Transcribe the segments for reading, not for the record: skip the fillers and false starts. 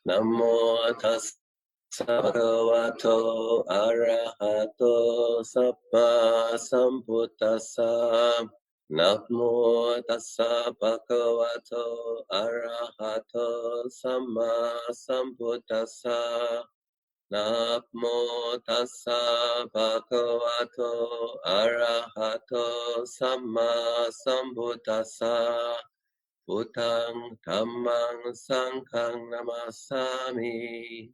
Namo tassa bhagavato arahato sabba sambuddhassa. Namo tassa bhagavato arahato samma sambuddhassa. Namo tassa bhagavato arahato samma sambuddhassa. Buddhang dhammang sanghang namasami.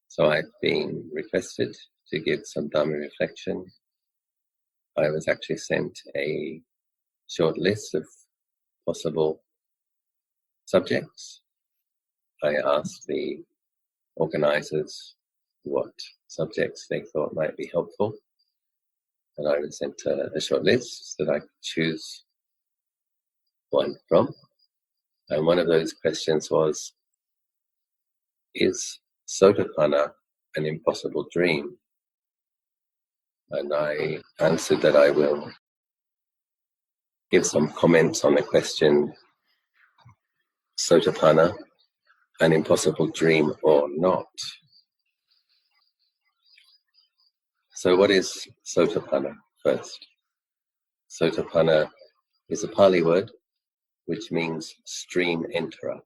So I've been requested to give some Dhamma reflection. I was actually sent a short list of possible subjects. I asked the organizers what subjects they thought might be helpful, and I was sent a short list that I could choose one from. And one of those questions was, is sotapanna an impossible dream? And I answered that I will give some comments on the question, sotapanna, an impossible dream or not. So what is sotapanna first? Sotapanna is a Pali word which means stream enterer.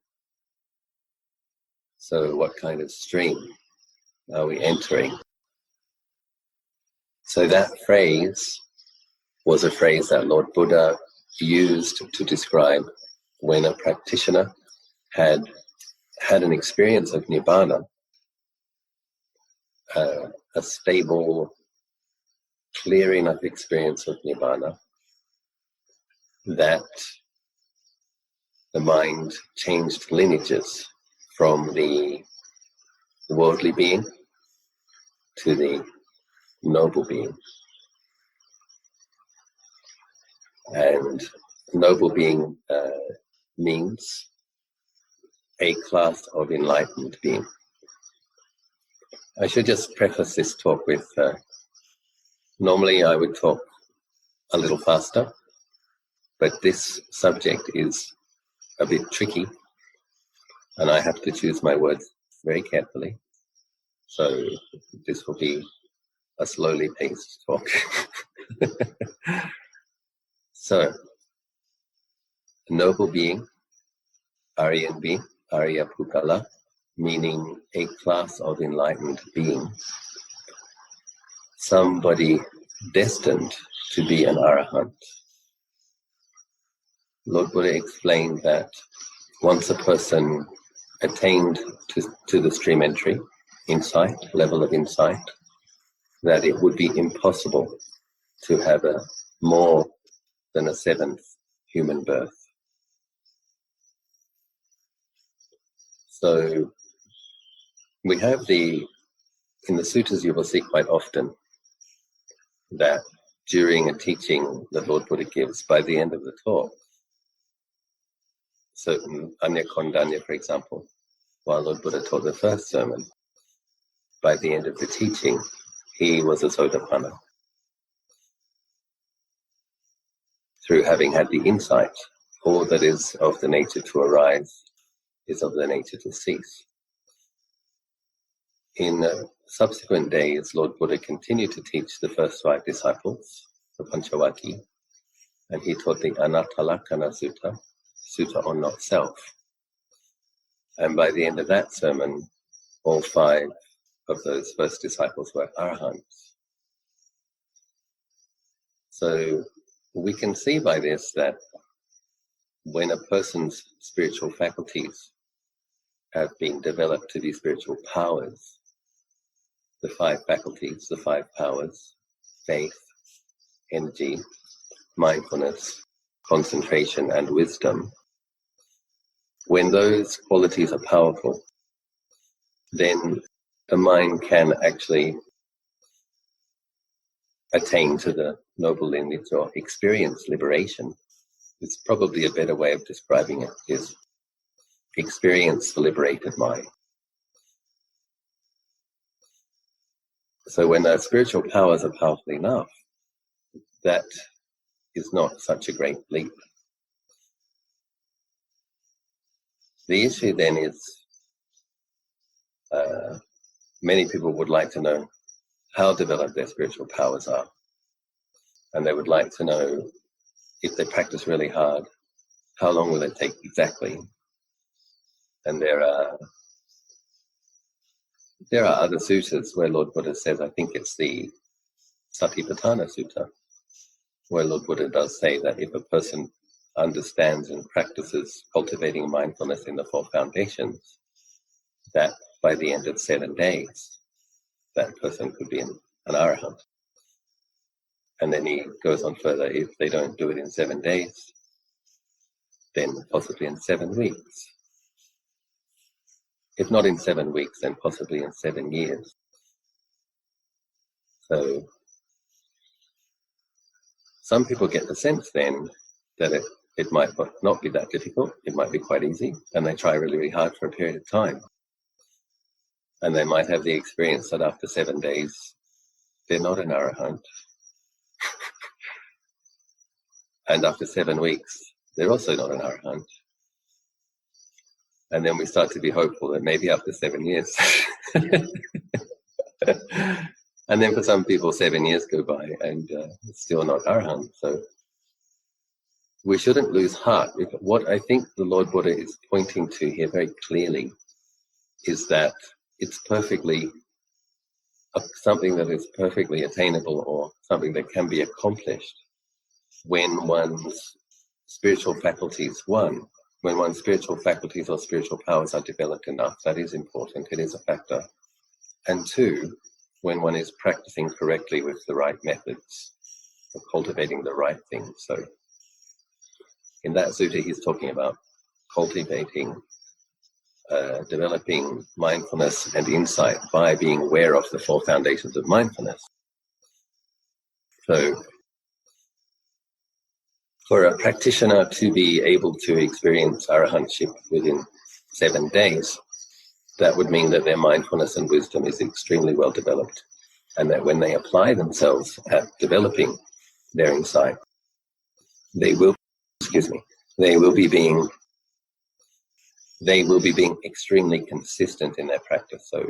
So what kind of stream are we entering? So that phrase was a phrase that Lord Buddha used to describe when a practitioner had an experience of nibbana, a stable, clear enough experience of nibbana that the mind changed lineages from the worldly being to the noble being. And noble being means a class of enlightened being. I should just preface this talk with, normally I would talk a little faster, but this subject is a bit tricky and I have to choose my words very carefully. So this will be a slowly paced talk. So, noble being, Aryan being, Arya Pukala, meaning a class of enlightened beings. Somebody destined to be an Arahant. Lord Buddha explained that once a person attained to the stream entry, insight, level of insight, that it would be impossible to have a more than a seventh human birth. So we have in the sutras you will see quite often that during a teaching that Lord Buddha gives, by the end of the talk, certain Anya Kondanya, for example, while Lord Buddha taught the first sermon, by the end of the teaching, he was a sotapanna. Through having had the insight, all that is of the nature to arise is of the nature to cease. In subsequent days, Lord Buddha continued to teach the first 5 disciples, the Panchavaki, and he taught the Anattalakkhana Sutta, Sutta on Not Self. And by the end of that sermon, all 5 of those first disciples were Arahants. So we can see by this that when a person's spiritual faculties have been developed to be spiritual powers, the 5 faculties, the 5 powers, faith, energy, mindfulness, concentration, and wisdom, when those qualities are powerful, then the mind can actually attain to the noble lineage or experience liberation. It's probably a better way of describing it, is experience the liberated mind. So when the spiritual powers are powerful enough, that is not such a great leap. The issue then is, many people would like to know how developed their spiritual powers are. And they would like to know, if they practice really hard, how long will it take exactly? And there are other suttas where Lord Buddha says, I think it's the Satipatthana Sutta, where Lord Buddha does say that if a person understands and practices cultivating mindfulness in the four foundations, that by the end of 7 days, that person could be an arahant. And then he goes on further, if they don't do it in 7 days, then possibly in 7 weeks. If not in 7 weeks, then possibly in 7 years. So some people get the sense then that it might not be that difficult, it might be quite easy, and they try really, really hard for a period of time. And they might have the experience that after 7 days, they're not an arahant. And after 7 weeks, they're also not an arahant. And then we start to be hopeful that maybe after 7 years. And then for some people, 7 years go by and it's still not arahant. So we shouldn't lose heart. What I think the Lord Buddha is pointing to here very clearly is that it's perfectly something that is perfectly attainable, or something that can be accomplished when one's spiritual faculties, when one's spiritual faculties or spiritual powers are developed enough. That is important, it is a factor. And 2, when one is practicing correctly with the right methods of cultivating the right things. So in that sutta, he's talking about cultivating, developing mindfulness and insight by being aware of the 4 foundations of mindfulness. So for a practitioner to be able to experience arahantship within 7 days, that would mean that their mindfulness and wisdom is extremely well developed, and that when they apply themselves at developing their insight, they will be being extremely consistent in their practice. So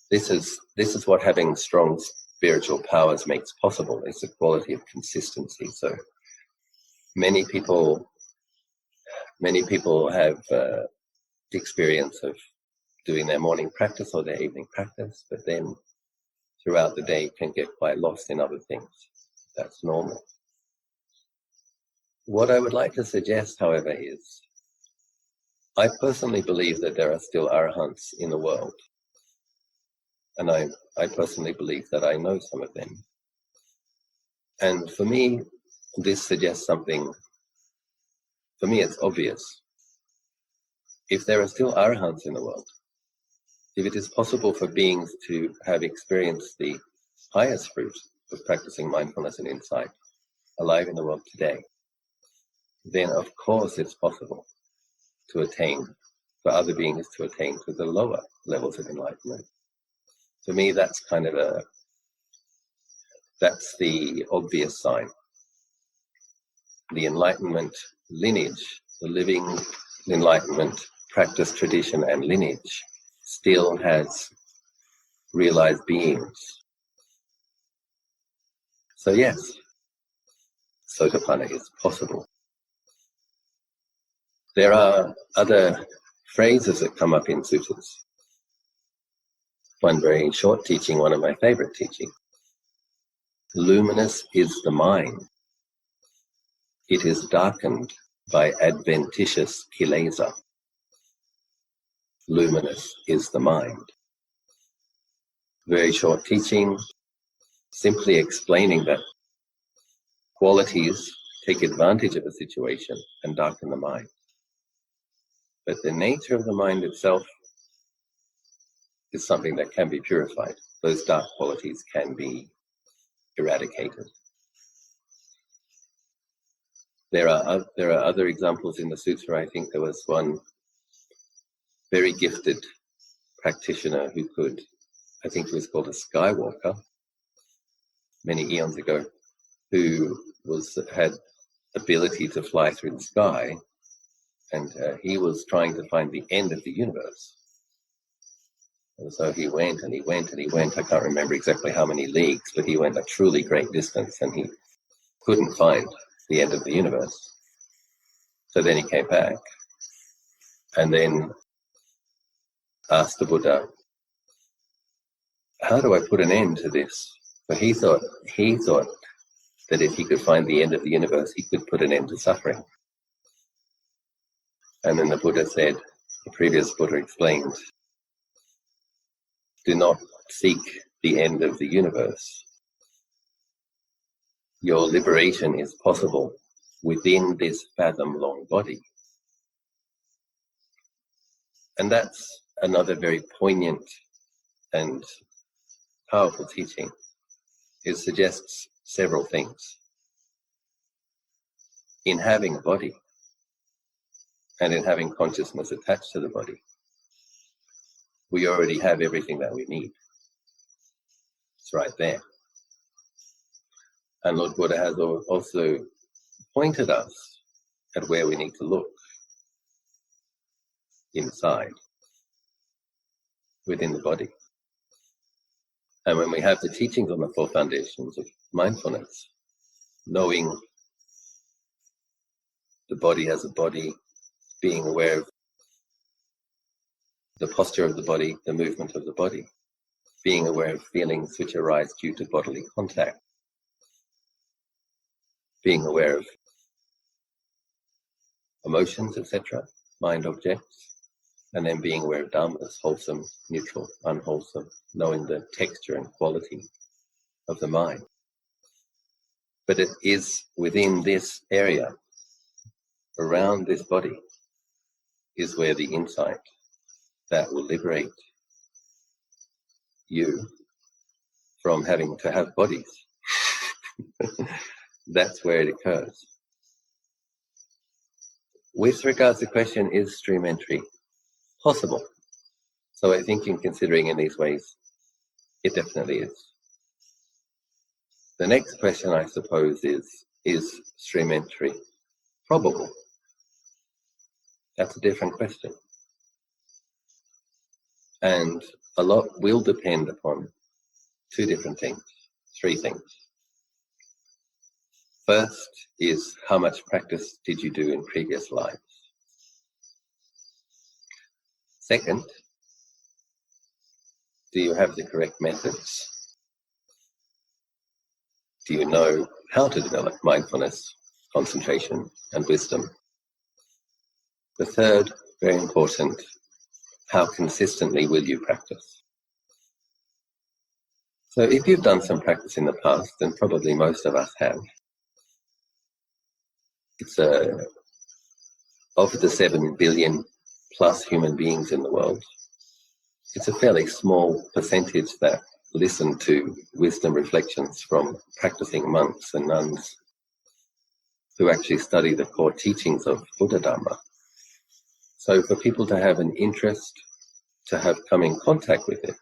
this is what having strong spiritual powers makes possible. It's the quality of consistency. So many people have the experience of doing their morning practice or their evening practice, but then throughout the day can get quite lost in other things. That's normal. What I would like to suggest, however, is I personally believe that there are still arahants in the world. And I personally believe that I know some of them. And for me, this suggests something. For me, it's obvious. If there are still arahants in the world, if it is possible for beings to have experienced the highest fruit of practicing mindfulness and insight alive in the world today, then of course it's possible to attain, for other beings to attain to the lower levels of enlightenment. For me, that's that's the obvious sign. The enlightenment lineage, the living enlightenment practice, tradition, and lineage still has realized beings. So yes, sotapanna is possible. There are other phrases that come up in suttas. One very short teaching, one of my favorite teachings. Luminous is the mind. It is darkened by adventitious kilesa. Luminous is the mind. Very short teaching, simply explaining that qualities take advantage of a situation and darken the mind. But the nature of the mind itself is something that can be purified. Those dark qualities can be eradicated. There are other examples in the sutta. I think there was one very gifted practitioner who could, I think he was called a skywalker, many eons ago, who had ability to fly through the sky, and he was trying to find the end of the universe. And so he went and he went and he went. I can't remember exactly how many leagues, but he went a truly great distance, and he couldn't find the end of the universe. So then he came back and then asked the Buddha, how do I put an end to this? So he thought that if he could find the end of the universe, he could put an end to suffering. And then the Buddha said, the previous Buddha explained, do not seek the end of the universe. Your liberation is possible within this fathom-long body. And that's another very poignant and powerful teaching. It suggests several things. In having a body and in having consciousness attached to the body, we already have everything that we need. It's right there. And Lord Buddha has also pointed us at where we need to look inside, within the body. And when we have the teachings on the four foundations of mindfulness, knowing the body as a body, being aware of the posture of the body, the movement of the body, being aware of feelings which arise due to bodily contact, being aware of emotions, etc., mind objects, and then being aware of dhammas, wholesome, neutral, unwholesome, knowing the texture and quality of the mind. But it is within this area, around this body, is where the insight that will liberate you from having to have bodies. That's where it occurs. With regards to the question, is stream entry possible? So I think in considering in these ways, it definitely is. The next question, I suppose, is stream entry probable? That's a different question. And a lot will depend upon two different things, three things. First is, how much practice did you do in previous lives? Second, do you have the correct methods? Do you know how to develop mindfulness, concentration, and wisdom? The third, very important, how consistently will you practice? So if you've done some practice in the past, and probably most of us have, it's of the 7 billion plus human beings in the world, it's a fairly small percentage that listen to wisdom reflections from practicing monks and nuns who actually study the core teachings of Buddha Dharma. So for people to have an interest, to have come in contact with it,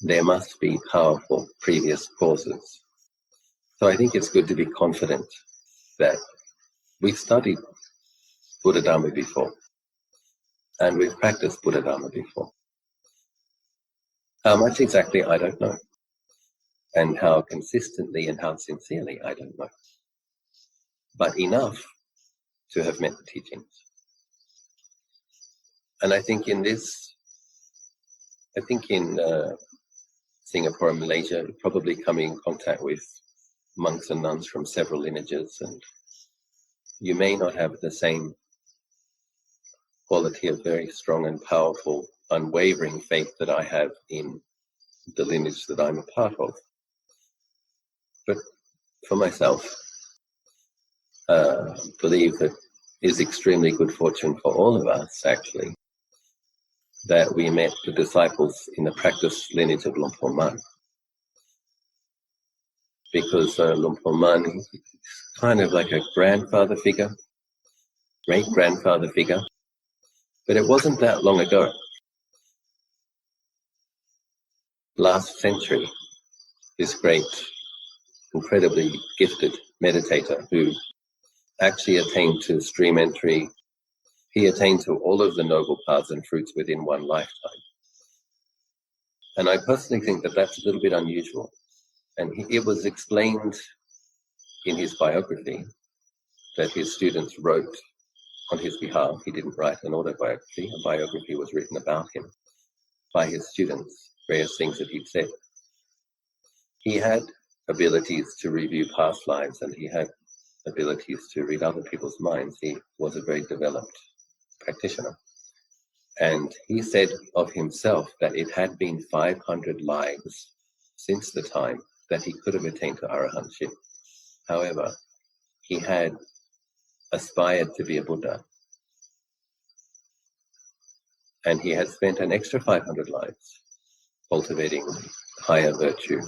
there must be powerful previous causes. So I think it's good to be confident that we've studied Buddha Dharma before, and we've practiced Buddha Dharma before. How much exactly, I don't know. And how consistently and how sincerely, I don't know. But enough to have met the teachings. And I think in Singapore and Malaysia, you're probably coming in contact with monks and nuns from several lineages, and you may not have the same quality of very strong and powerful, unwavering faith that I have in the lineage that I'm a part of. But for myself, believe that it is extremely good fortune for all of us, actually, that we met the disciples in the practice lineage of Luang Por Man. Because Luang Por Man is kind of like a grandfather figure, great-grandfather figure, but it wasn't that long ago. Last century, this great, incredibly gifted meditator who actually attained to stream entry. He attained to all of the noble paths and fruits within one lifetime. And I personally think that that's a little bit unusual. And it was explained in his biography that his students wrote on his behalf. He didn't write an autobiography. A biography was written about him by his students, various things that he'd said. He had abilities to review past lives, and he had abilities to read other people's minds. He was a very developed practitioner. And he said of himself that it had been 500 lives since the time that he could have attained to arahantship. However, he had aspired to be a Buddha, and he had spent an extra 500 lives cultivating higher virtue,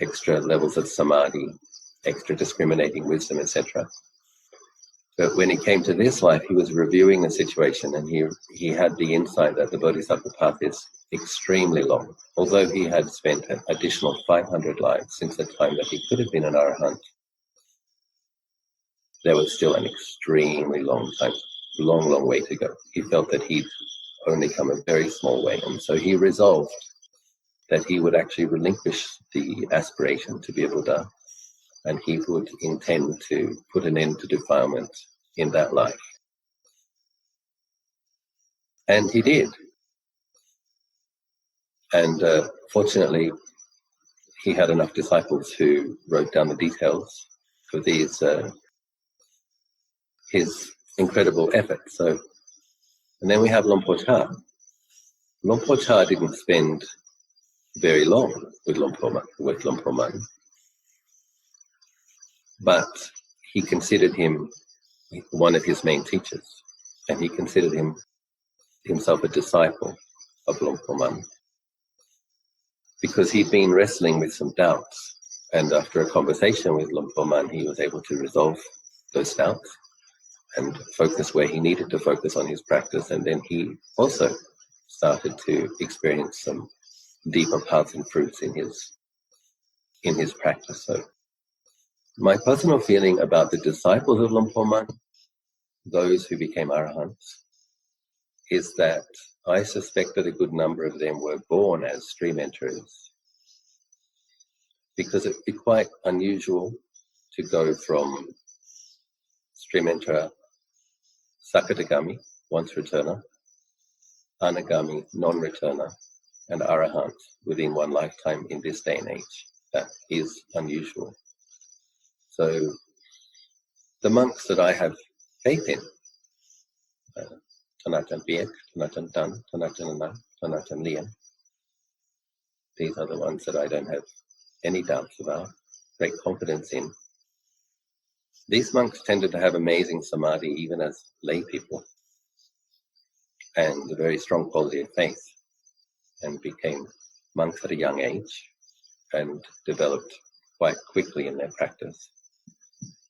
extra levels of samadhi, extra discriminating wisdom, etc. But when he came to this life, he was reviewing the situation, and he had the insight that the Bodhisattva path is extremely long. Although he had spent an additional 500 lives since the time that he could have been an arahant, there was still an extremely long way to go. He felt that he'd only come a very small way, and so he resolved that he would actually relinquish the aspiration to be a Buddha, and he would intend to put an end to defilement in that life. And he did. And fortunately, he had enough disciples who wrote down the details for these his incredible efforts. So, and then we have Lumpur Cha. Lumpur Cha didn't spend very long with Lumpur Man, but he considered him one of his main teachers, and he considered himself a disciple of Lumpur Man, because he'd been wrestling with some doubts, and after a conversation with Lumpur Man, he was able to resolve those doubts and focus where he needed to focus on his practice. And then he also started to experience some deeper paths and fruits in his practice. So my personal feeling about the disciples of Lumpur Man, those who became arahants, is that I suspect that a good number of them were born as stream enterers, because it'd be quite unusual to go from stream enterer, Sakadagami, once returner, Anagami, non-returner, and arahant within one lifetime in this day and age. That is unusual. So the monks that I have faith in, Tanatan Biek, Tanatan Dan, Tanatan Anan, Tanatan Lian, these are the ones that I don't have any doubts about, great confidence in. These monks tended to have amazing samadhi even as lay people, and a very strong quality of faith, and became monks at a young age and developed quite quickly in their practice.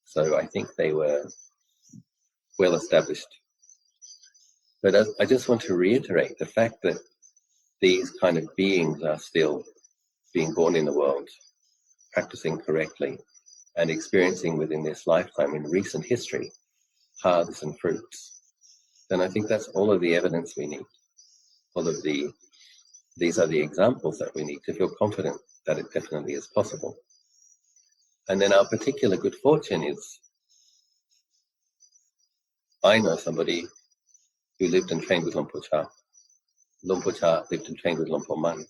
So I think they were well established. But I just want to reiterate the fact that these kind of beings are still being born in the world, practicing correctly, and experiencing within this lifetime in recent history paths and fruits. Then I think that's all of the evidence we need. These are the examples that we need to feel confident that it definitely is possible. And then our particular good fortune is, I know somebody who lived and trained with Lumpur Cha. Lumpur Cha lived and trained with Lumpur Man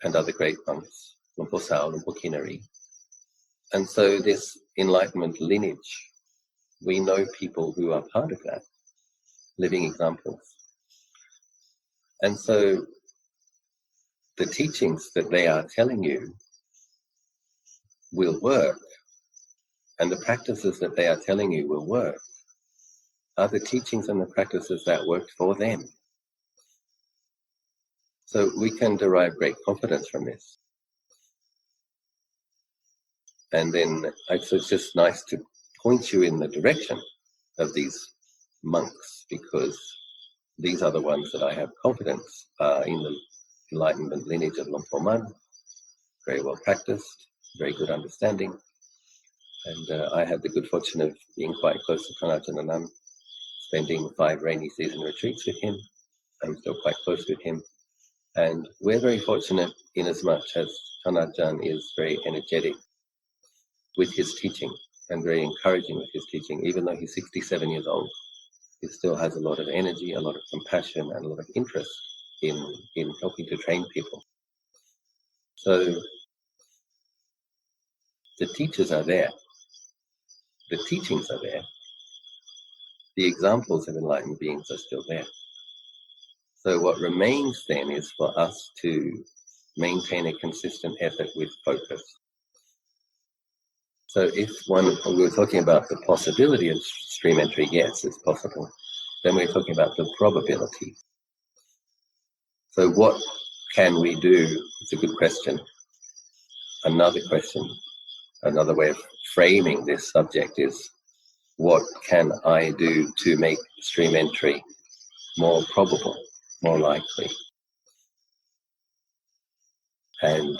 and other great monks, Lumpur Sao, Lumpur Kinari. And so this enlightenment lineage, we know people who are part of that, living examples. And so the teachings that they are telling you will work, and the practices that they are telling you will work, are the teachings and the practices that worked for them. So we can derive great confidence from this. And then it's just nice to point you in the direction of these monks, because these are the ones that I have confidence in the enlightenment lineage of Lumpur Man, very well practiced, very good understanding, And I had the good fortune of being quite close to Kanachananan, spending 5 rainy season retreats with him. I'm still quite close with him. And we're very fortunate in as much as Kanachan is very energetic with his teaching and very encouraging with his teaching. Even though he's 67 years old, he still has a lot of energy, a lot of compassion, and a lot of interest in helping to train people. So the teachers are there, the teachings are there, the examples of enlightened beings are still there. So what remains then is for us to maintain a consistent effort with focus. So if we were talking about the possibility of stream entry, yes, it's possible. Then we're talking about the probability. So what can we do? It's a good question. Another question, another way of framing this subject is, what can I do to make stream entry more probable, more likely? And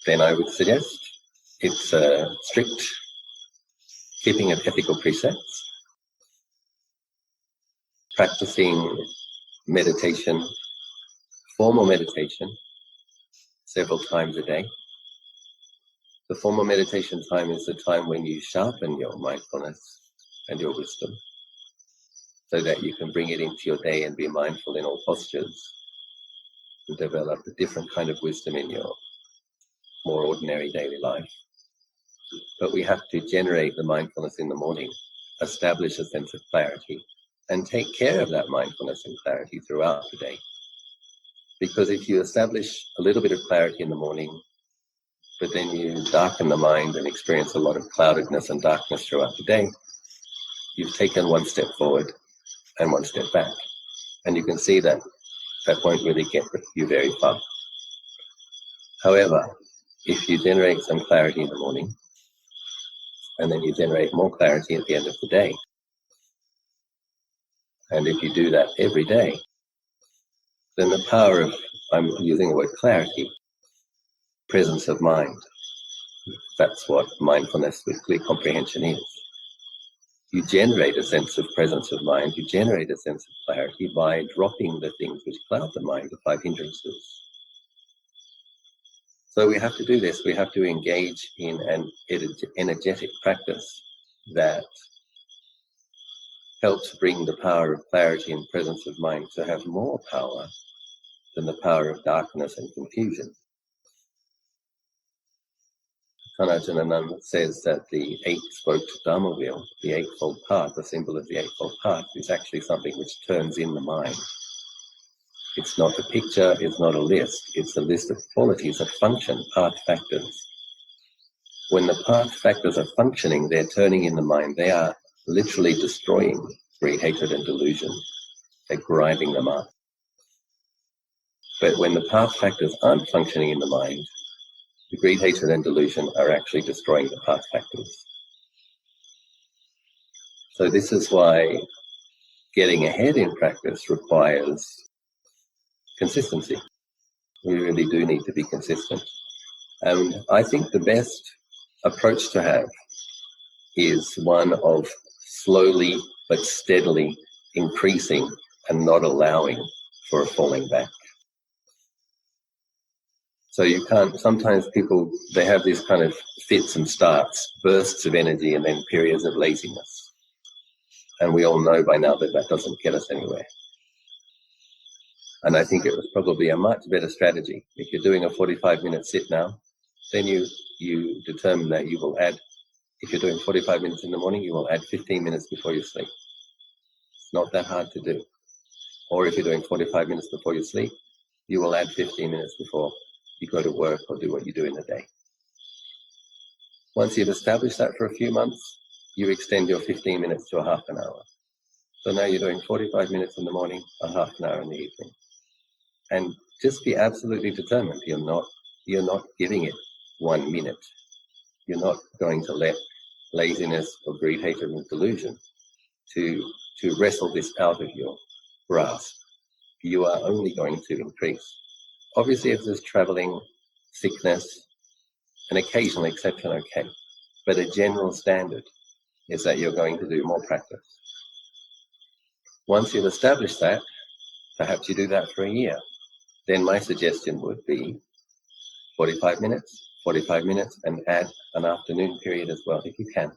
then I would suggest it's strict keeping of ethical precepts, practicing meditation, formal meditation, several times a day. The formal meditation time is the time when you sharpen your mindfulness and your wisdom so that you can bring it into your day and be mindful in all postures and develop a different kind of wisdom in your more ordinary daily life. But we have to generate the mindfulness in the morning, establish a sense of clarity, and take care of that mindfulness and clarity throughout the day. Because if you establish a little bit of clarity in the morning, but then you darken the mind and experience a lot of cloudedness and darkness throughout the day, you've taken one step forward and one step back. And you can see that that won't really get you very far. However, if you generate some clarity in the morning, and then you generate more clarity at the end of the day, and if you do that every day, then the power of, I'm using the word clarity, presence of mind, that's what mindfulness with clear comprehension is. You generate a sense of presence of mind, you generate a sense of clarity by dropping the things which cloud the mind, the 5 hindrances. So we have to do this, we have to engage in an energetic practice that helps bring the power of clarity and presence of mind to have more power than the power of darkness and confusion. Kanachanananda says that the 8-spoked Dharma wheel, the eightfold path, the symbol of the eightfold path, is actually something which turns in the mind. It's not a picture, it's not a list, it's a list of qualities that function, path factors. When the path factors are functioning, they're turning in the mind, they are literally destroying greed, hatred, and delusion. They're grinding them up. But when the path factors aren't functioning in the mind, the greed, hatred, and delusion are actually destroying the path factors. So this is why getting ahead in practice requires consistency. We really do need to be consistent. And I think the best approach to have is one of slowly but steadily increasing and not allowing for a falling back. So you can't, sometimes people, they have these kind of fits and starts, bursts of energy and then periods of laziness. And we all know by now that that doesn't get us anywhere. And I think it was probably a much better strategy. If you're doing a 45-minute sit now, then you determine that you will add, if you're doing 45 minutes in the morning, you will add 15 minutes before you sleep. It's not that hard to do. Or if you're doing 45 minutes before you sleep, you will add 15 minutes before you go to work or do what you do in the day. Once you've established that for a few months, you extend your 15 minutes to a half an hour. So now you're doing 45 minutes in the morning, a half an hour in the evening. And just be absolutely determined. You're not giving it 1 minute. You're not going to let laziness or greed, hatred, and delusion to wrestle this out of your grasp. You are only going to increase. Obviously, if there's traveling, sickness, an occasional exception, okay. but a general standard is that you're going to do more practice. Once you've established that, perhaps you do that for a year. Then my suggestion would be 45 minutes, and add an afternoon period as well, if you can.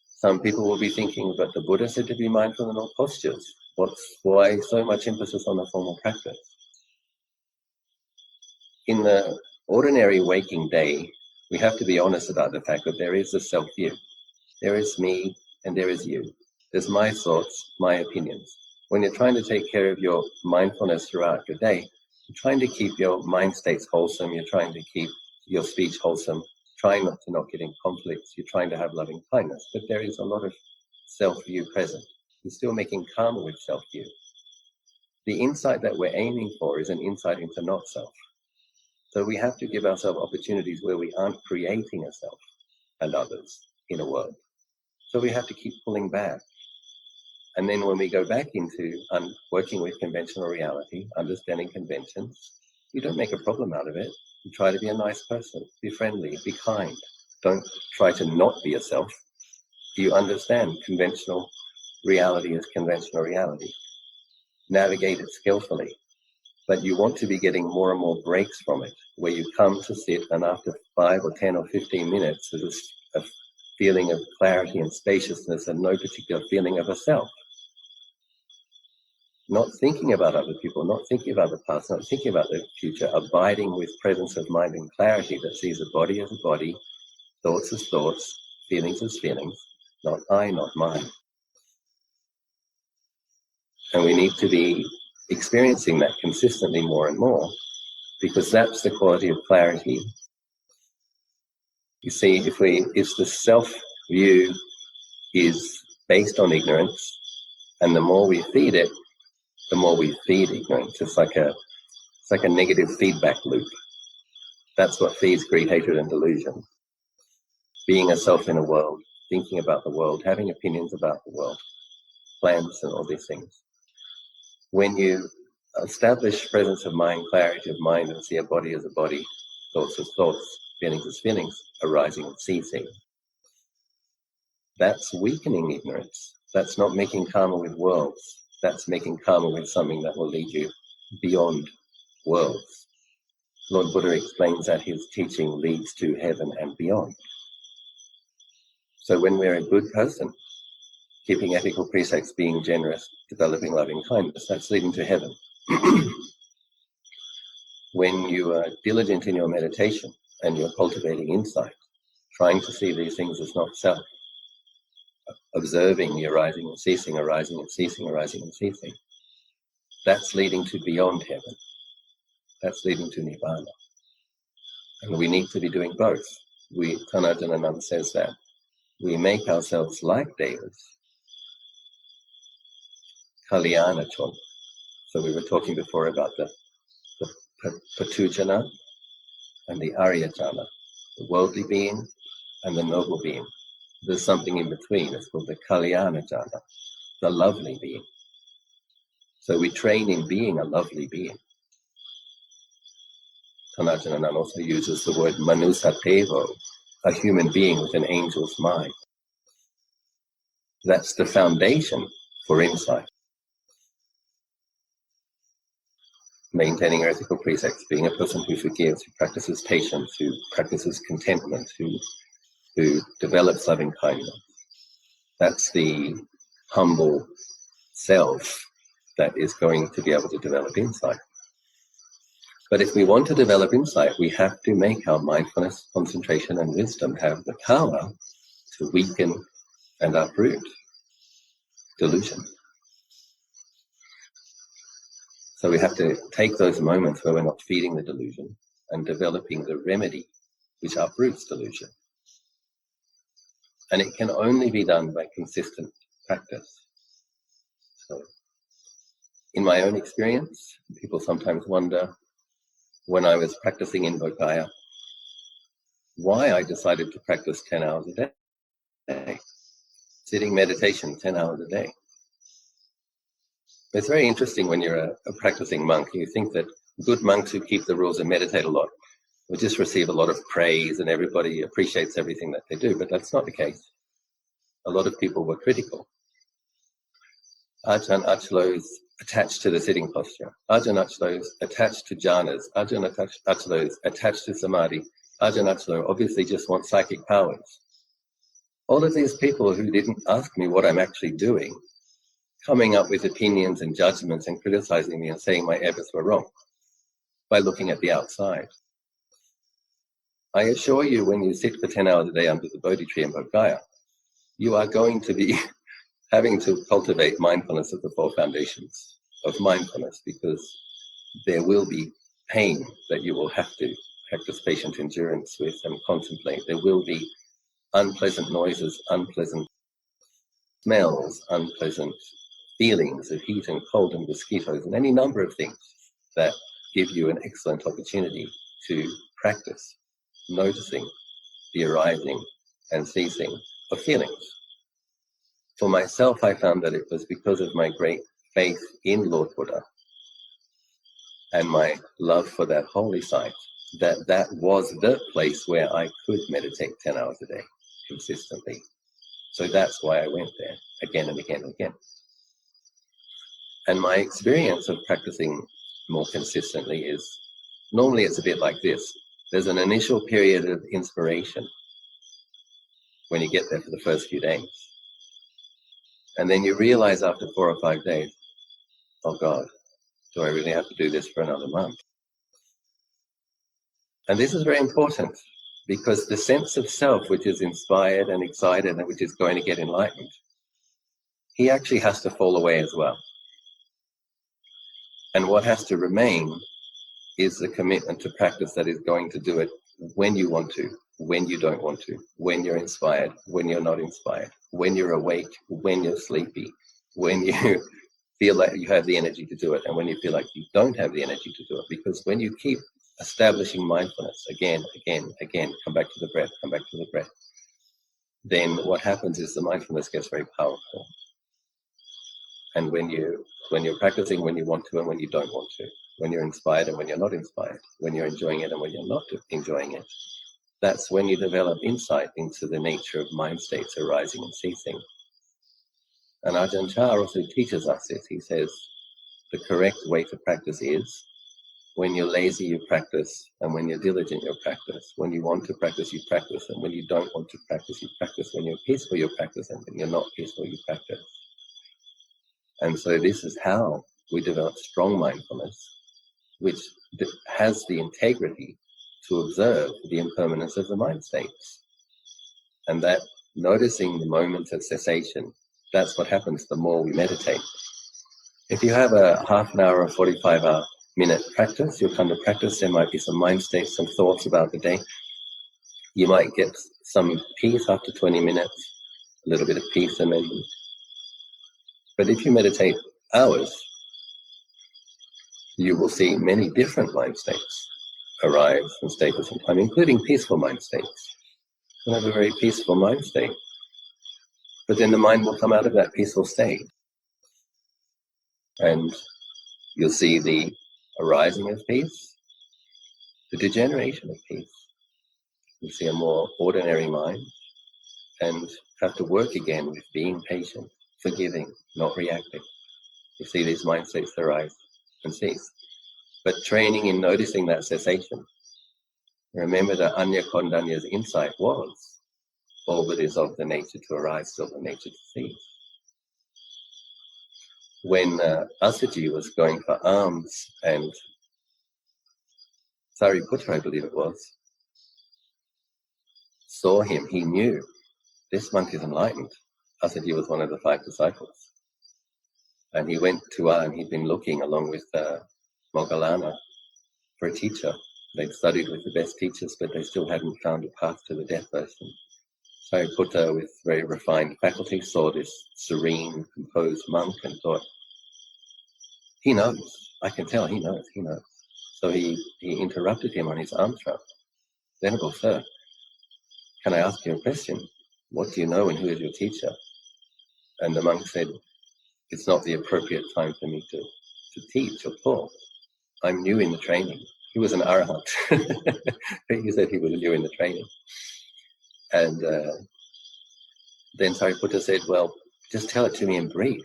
Some people will be thinking, but the Buddha said to be mindful in all postures. Why so much emphasis on the formal practice? In the ordinary waking day, we have to be honest about the fact that there is a self-view. There is me and there is you. There's my thoughts, my opinions. When you're trying to take care of your mindfulness throughout your day, you're trying to keep your mind states wholesome, you're trying to keep your speech wholesome, trying not to get in conflicts, you're trying to have loving kindness, but there is a lot of self-view present. You're still making karma with self-view. The insight that we're aiming for is an insight into not self. So we have to give ourselves opportunities where we aren't creating a self and others in a world. So we have to keep pulling back. And then when we go back into working with conventional reality, understanding conventions, you don't make a problem out of it. You try to be a nice person, be friendly, be kind. Don't try to not be yourself. You understand conventional reality is conventional reality. Navigate it skillfully. But you want to be getting more and more breaks from it, where you come to sit and after 5 or 10 or 15 minutes, there's a feeling of clarity and spaciousness and no particular feeling of a self. Not thinking about other people, not thinking about the past, not thinking about the future, abiding with presence of mind and clarity that sees a body as a body, thoughts as thoughts, feelings as feelings, not I, not mine. And we need to be experiencing that consistently more and more, because that's the quality of clarity. You see, if the self-view is based on ignorance, and the more we feed it, the more we feed ignorance. It's like a negative feedback loop. That's what feeds greed, hatred, and delusion. Being a self in a world, thinking about the world, having opinions about the world, plans and all these things. When you establish presence of mind, clarity of mind, and see a body as a body, thoughts as thoughts, feelings as feelings, arising and ceasing, that's weakening ignorance. That's not making karma with worlds. That's making karma with something that will lead you beyond worlds. Lord Buddha explains that his teaching leads to heaven and beyond. So when we're a good person, keeping ethical precepts, being generous, developing loving kindness, that's leading to heaven. When you are diligent in your meditation and you're cultivating insight, trying to see these things as not self, observing the arising and ceasing, arising and ceasing, arising and ceasing, that's leading to beyond heaven. That's leading to nirvana. And we need to be doing both. Tanajananand says that we make ourselves like devas, kalyana chon. So we were talking before about the patu jhana and the arya jhana, the worldly being and the noble being. There's something in between. It's called the kalyana jhana, the lovely being. So we train in being a lovely being. Tanajananand also uses the word manusatevo, a human being with an angel's mind. That's the foundation for insight. Maintaining ethical precepts, being a person who forgives, who practices patience, who practices contentment, who develops loving kindness. That's the humble self that is going to be able to develop insight. But if we want to develop insight, we have to make our mindfulness, concentration, and wisdom have the power to weaken and uproot delusion. So we have to take those moments where we're not feeding the delusion and developing the remedy which uproots delusion. And it can only be done by consistent practice. So in my own experience, people sometimes wonder, when I was practicing in Bodhgaya, why I decided to practice 10 hours a day, sitting meditation 10 hours a day. It's very interesting when you're a practicing monk. You think that good monks who keep the rules and meditate a lot We just receive a lot of praise and everybody appreciates everything that they do, but that's not the case. A lot of people were critical. Ajahn Achalos attached to the sitting posture. Ajahn Achalos attached to jhanas. Ajahn Achalos attached to samadhi. Ajahn Achalo obviously just wants psychic powers. All of these people who didn't ask me what I'm actually doing, coming up with opinions and judgments and criticizing me and saying my efforts were wrong by looking at the outside. I assure you, when you sit for 10 hours a day under the Bodhi tree in Bodh Gaya, you are going to be having to cultivate mindfulness of the four foundations of mindfulness, because there will be pain that you will have to practice patient endurance with and contemplate. There will be unpleasant noises, unpleasant smells, unpleasant feelings of heat and cold and mosquitoes and any number of things that give you an excellent opportunity to practice noticing the arising and ceasing of feelings. For myself, I found that it was because of my great faith in Lord Buddha and my love for that holy site that was the place where I could meditate 10 hours a day consistently. So that's why I went there again and again and again. And my experience of practicing more consistently is, normally it's a bit like this. There's an initial period of inspiration when you get there for the first few days. And then you realize after 4 or 5 days, oh God, do I really have to do this for another month? And this is very important, because the sense of self, which is inspired and excited and which is going to get enlightened, he actually has to fall away as well. And what has to remain is the commitment to practice that is going to do it when you want to, when you don't want to, when you're inspired, when you're not inspired, when you're awake, when you're sleepy, when you feel like you have the energy to do it, and when you feel like you don't have the energy to do it. Because when you keep establishing mindfulness again, come back to the breath, come back to the breath, then what happens is the mindfulness gets very powerful. And when you're practicing when you want to and when you don't want to, when you're inspired and when you're not inspired, when you're enjoying it and when you're not enjoying it, that's when you develop insight into the nature of mind states arising and ceasing. And Ajahn Chah also teaches us this. He says the correct way to practice is, when you're lazy, you practice, and when you're diligent, you practice. When you want to practice, you practice, and when you don't want to practice, you practice. When you're peaceful, you practice, and when you're not peaceful, you practice. And so this is how we develop strong mindfulness, which has the integrity to observe the impermanence of the mind states. And that noticing the moment of cessation, that's what happens the more we meditate. If you have a half an hour or 45-minute practice, you'll come to practice, there might be some mind states, some thoughts about the day. You might get some peace after 20 minutes, a little bit of peace, and then. But if you meditate hours, you will see many different mind states arise and stay for some time, including peaceful mind states. You'll have a very peaceful mind state, but then the mind will come out of that peaceful state, and you'll see the arising of peace, the degeneration of peace. You see a more ordinary mind, and have to work again with being patient, forgiving, not reacting. You see these mind states arise and cease. But training in noticing that cessation. Remember that Anya Kondanya's insight was, all that is of the nature to arise, still the nature to cease. When Asaji was going for alms, and Sariputta, I believe it was, saw him, he knew, this monk is enlightened. Asaji was one of the 5 disciples. And he went to and he'd been looking along with Moggallana for a teacher. They'd studied with the best teachers, but they still hadn't found a path to the death person. Sariputta, with very refined faculty, saw this serene, composed monk and thought, he knows, I can tell he knows. So he interrupted him on his alms round. Venerable Sir, can I ask you a question? What do you know and who is your teacher? And the monk said, it's not the appropriate time for me to teach or talk. I'm new in the training. He was an arahant. He said he was new in the training. And then Sariputta said, well, just tell it to me in brief.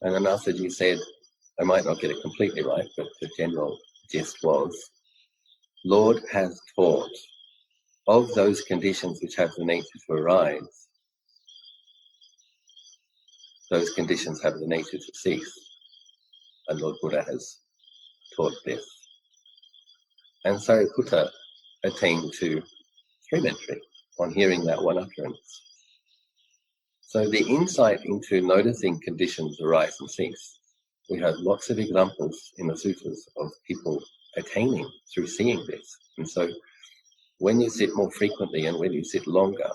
And then Anasaji said, I might not get it completely right, but the general gist was, Lord has taught of those conditions which have the nature to arise, those conditions have the nature to cease. And Lord Buddha has taught this. And Sariputta attained to stream entry on hearing that one utterance. So the insight into noticing conditions arise and cease, we have lots of examples in the sutras of people attaining through seeing this. And so when you sit more frequently and when you sit longer,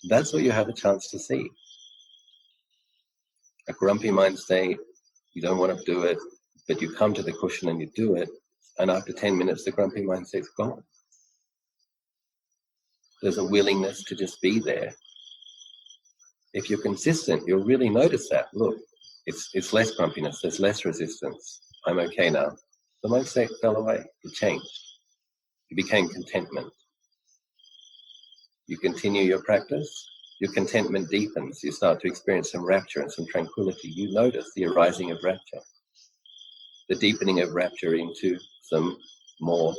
that's what you have a chance to see. A grumpy mind state, you don't want to do it, but you come to the cushion and you do it, and after 10 minutes, the grumpy mind state's gone. There's a willingness to just be there. If you're consistent, you'll really notice that. Look, it's less grumpiness, there's less resistance. I'm okay now. The mind state fell away, it changed. It became contentment. You continue your practice, your contentment deepens. You start to experience some rapture and some tranquility. You notice the arising of rapture, the deepening of rapture into some more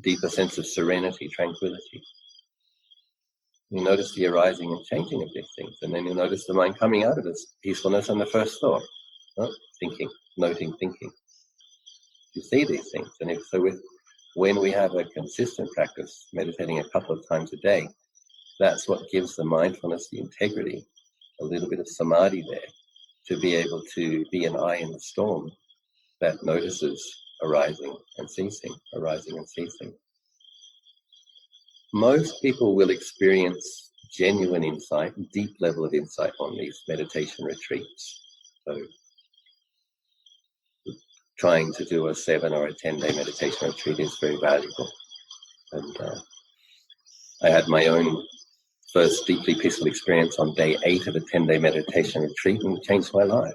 deeper sense of serenity, tranquility. You notice the arising and changing of these things, and then you notice the mind coming out of its peacefulness and the first thought, thinking, noting, thinking. You see these things, and when we have a consistent practice, meditating a couple of times a day, that's what gives the mindfulness the integrity, a little bit of samadhi there, to be able to be an eye in the storm that notices arising and ceasing, arising and ceasing. Most people will experience genuine insight, deep level of insight on these meditation retreats. So trying to do a 7 or a 10-day meditation retreat is very valuable. And I had my own first deeply peaceful experience on day 8 of a 10-day meditation retreat, and it changed my life.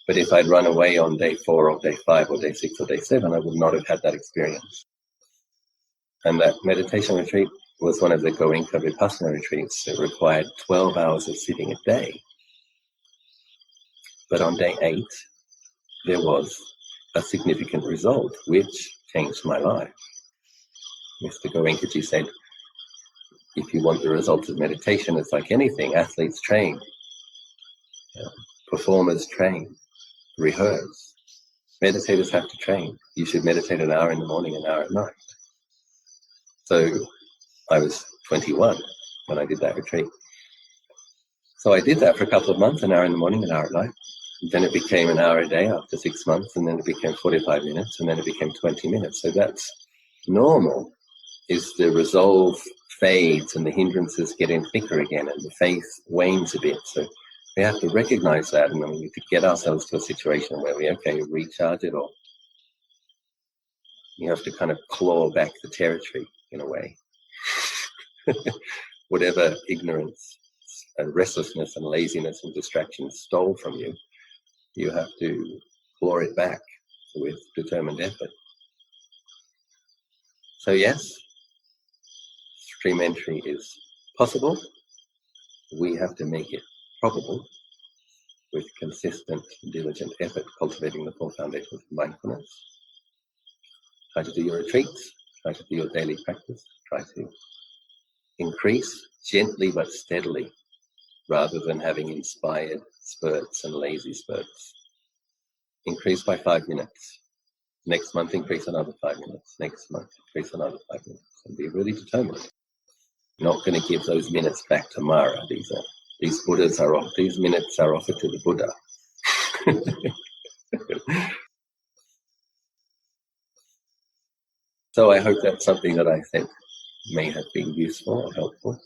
But if I'd run away on day 4 or day 5 or day 6 or day 7, I would not have had that experience. And that meditation retreat was one of the Goenka Vipassana retreats that required 12 hours of sitting a day. But on day 8, there was a significant result, which changed my life. Mr. Goenkaji said, if you want the results of meditation, it's like anything. Athletes train, performers train, rehearse. Meditators have to train. You should meditate an hour in the morning, an hour at night. So I was 21 when I did that retreat. So I did that for a couple of months, an hour in the morning, an hour at night. Then it became an hour a day after 6 months, and then it became 45 minutes, and then it became 20 minutes. So that's normal, is the resolve fades and the hindrances get in thicker again and the faith wanes a bit. So we have to recognize that, and then we need to get ourselves to a situation where we, recharge it all. You have to kind of claw back the territory in a way. Whatever ignorance and restlessness and laziness and distraction stole from you, you have to claw it back with determined effort. So yes, stream entry is possible. We have to make it probable with consistent, diligent effort, cultivating the 4 foundations of mindfulness. Try to do your retreats, try to do your daily practice, try to increase gently but steadily, rather than having inspired spurts and lazy spurts. Increase by 5 minutes. Next month, increase another 5 minutes. Next month, increase another 5 minutes. And be really determined. Not going to give those minutes back to Mara. These Buddhas are off. These minutes are offered to the Buddha. So I hope that's something that I think may have been useful or helpful.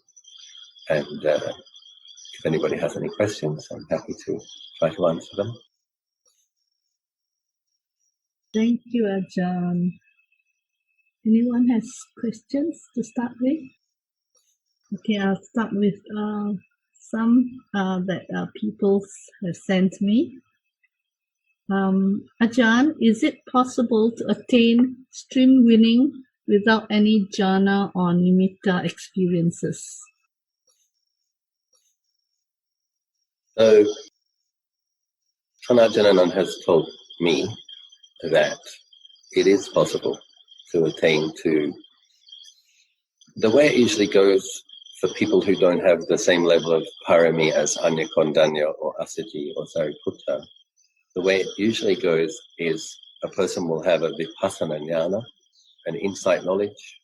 And if anybody has any questions, I'm happy to try to answer them. Thank you, Ajahn. Anyone has questions to start with? Okay, I'll start with some that people have sent me. Ajahn, is it possible to attain stream winning without any jhana or nimitta experiences? So, Ajahn has told me that it is possible to attain to. The way it usually goes for people who don't have the same level of parami as Anya Kondanya or Assaji or Sariputta, the way it usually goes is a person will have a vipassana jnana, an insight knowledge.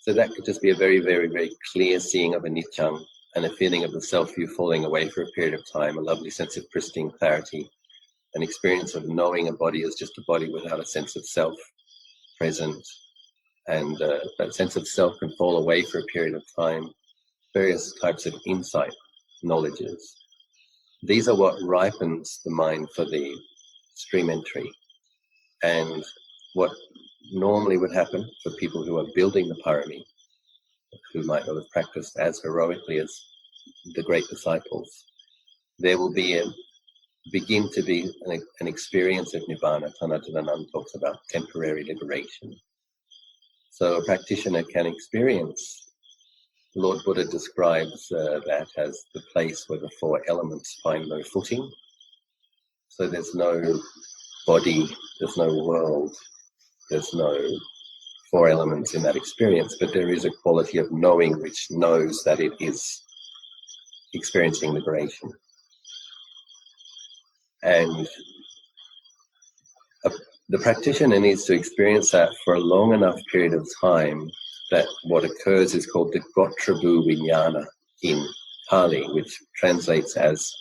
So that could just be a very, very, very clear seeing of anicca and a feeling of the self-view falling away for a period of time, a lovely sense of pristine clarity, an experience of knowing a body as just a body without a sense of self present. And that sense of self can fall away for a period of time, various types of insight knowledges. These are what ripens the mind for the stream entry. And what normally would happen for people who are building the parami, who might not have practiced as heroically as the great disciples, there will begin to be an experience of nibbana. Ajahn talks about temporary liberation. So a practitioner can experience, Lord Buddha describes that as the place where the four elements find no footing. So there's no body, there's no world, there's no four elements in that experience, but there is a quality of knowing which knows that it is experiencing liberation. And the practitioner needs to experience that for a long enough period of time that what occurs is called the Gotrabu Vijnana in Pali, which translates as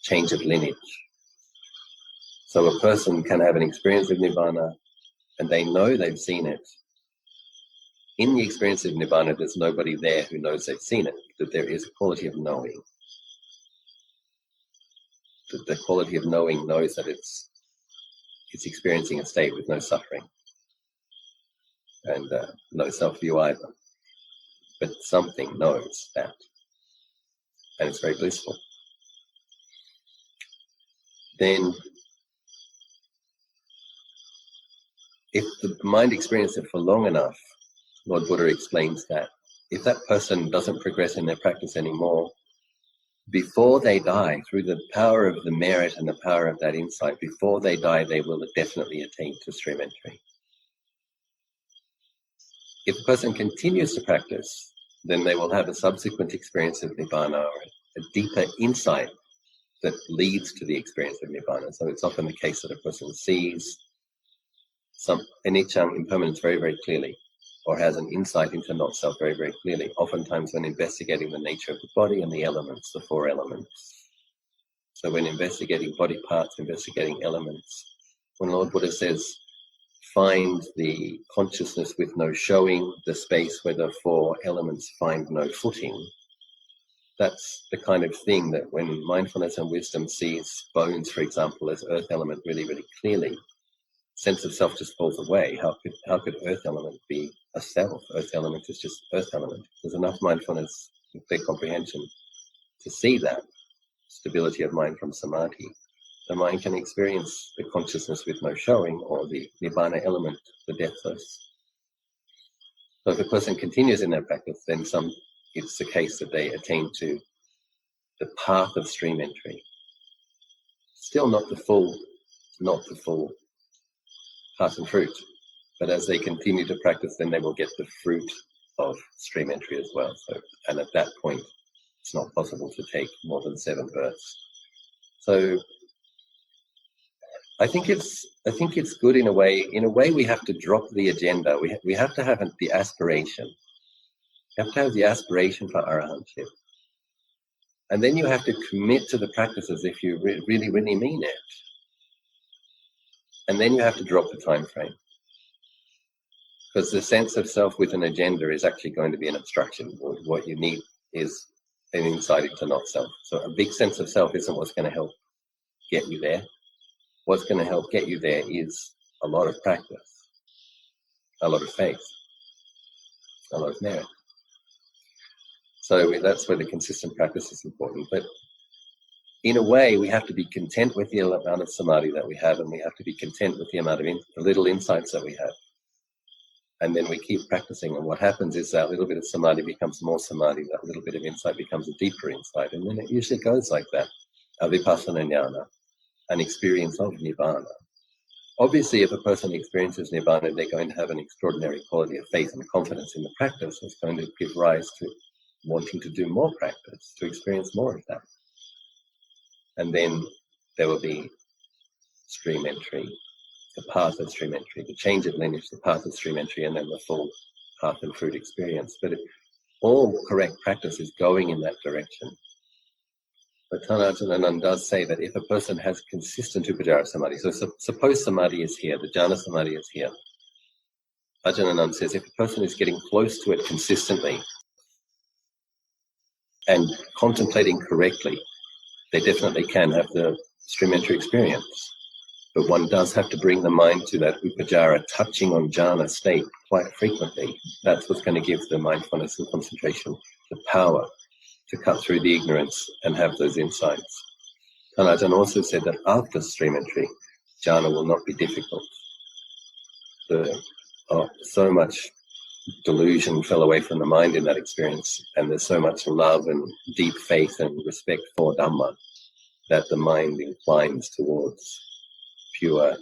change of lineage. So a person can have an experience of Nibbana and they know they've seen it. In the experience of Nibbana, there's nobody there who knows they've seen it, that there is a quality of knowing. That the quality of knowing knows that it's experiencing a state with no suffering and no self-view either. But something knows that, and it's very blissful. Then, if the mind experiences it for long enough, Lord Buddha explains that if that person doesn't progress in their practice anymore, before they die, through the power of the merit and the power of that insight, before they die, they will definitely attain to stream entry. If a person continues to practice, then they will have a subsequent experience of Nibbana, or a deeper insight that leads to the experience of Nibbana. So it's often the case that a person sees some anicca, impermanence, very, very clearly, or has an insight into not self very, very clearly, oftentimes when investigating the nature of the body and the elements, the four elements. So when investigating body parts, investigating elements, when Lord Buddha says, find the consciousness with no showing, the space where the four elements find no footing, that's the kind of thing that when mindfulness and wisdom sees bones, for example, as earth element really, really clearly, sense of self just falls away. How could earth element be a self? Earth element is just earth element. There's enough mindfulness and clear comprehension to see that stability of mind from samadhi. The mind can experience the consciousness with no showing, or the nibbana element, the deathless. So if a person continues in their practice, then it's the case that they attain to the path of stream entry. Still not the full path and fruit, but as they continue to practice, then they will get the fruit of stream entry as well. So, and at that point, it's not possible to take more than 7 births. So I think it's good in a way. In a way, we have to drop the agenda. We have to have the aspiration. You have to have the aspiration for arahantship, and then you have to commit to the practice as if you really, really mean it. And then you have to drop the time frame, because the sense of self with an agenda is actually going to be an obstruction. What you need is an insight into not self. So a big sense of self isn't what's going to help get you there. What's going to help get you there is a lot of practice, a lot of faith, a lot of merit. So that's where the consistent practice is important. But in a way, we have to be content with the amount of samadhi that we have, and we have to be content with the amount of the little insights that we have. And then we keep practicing, and what happens is that little bit of samadhi becomes more samadhi, that little bit of insight becomes a deeper insight, and then it usually goes like that. Vipassana jnana, an experience of nibbana. Obviously, if a person experiences nibbana, they're going to have an extraordinary quality of faith and confidence in the practice. It's going to give rise to wanting to do more practice, to experience more of that. And then there will be stream entry, the path of stream entry, the change of lineage, the path of stream entry, and then the full path and fruit experience. But all correct practice is going in that direction. But Ajahn does say that if a person has consistent upacara samadhi, so suppose samadhi is here, the jhana samadhi is here. Ajahn says if a person is getting close to it consistently and contemplating correctly, they definitely can have the stream entry experience. But one does have to bring the mind to that upacara, touching on jhana state quite frequently. That's what's going to give the mindfulness and concentration the power to cut through the ignorance and have those insights. And Ajahn also said that after stream entry, jhana will not be difficult. So much delusion fell away from the mind in that experience, and there's so much love and deep faith and respect for Dhamma that the mind inclines towards pure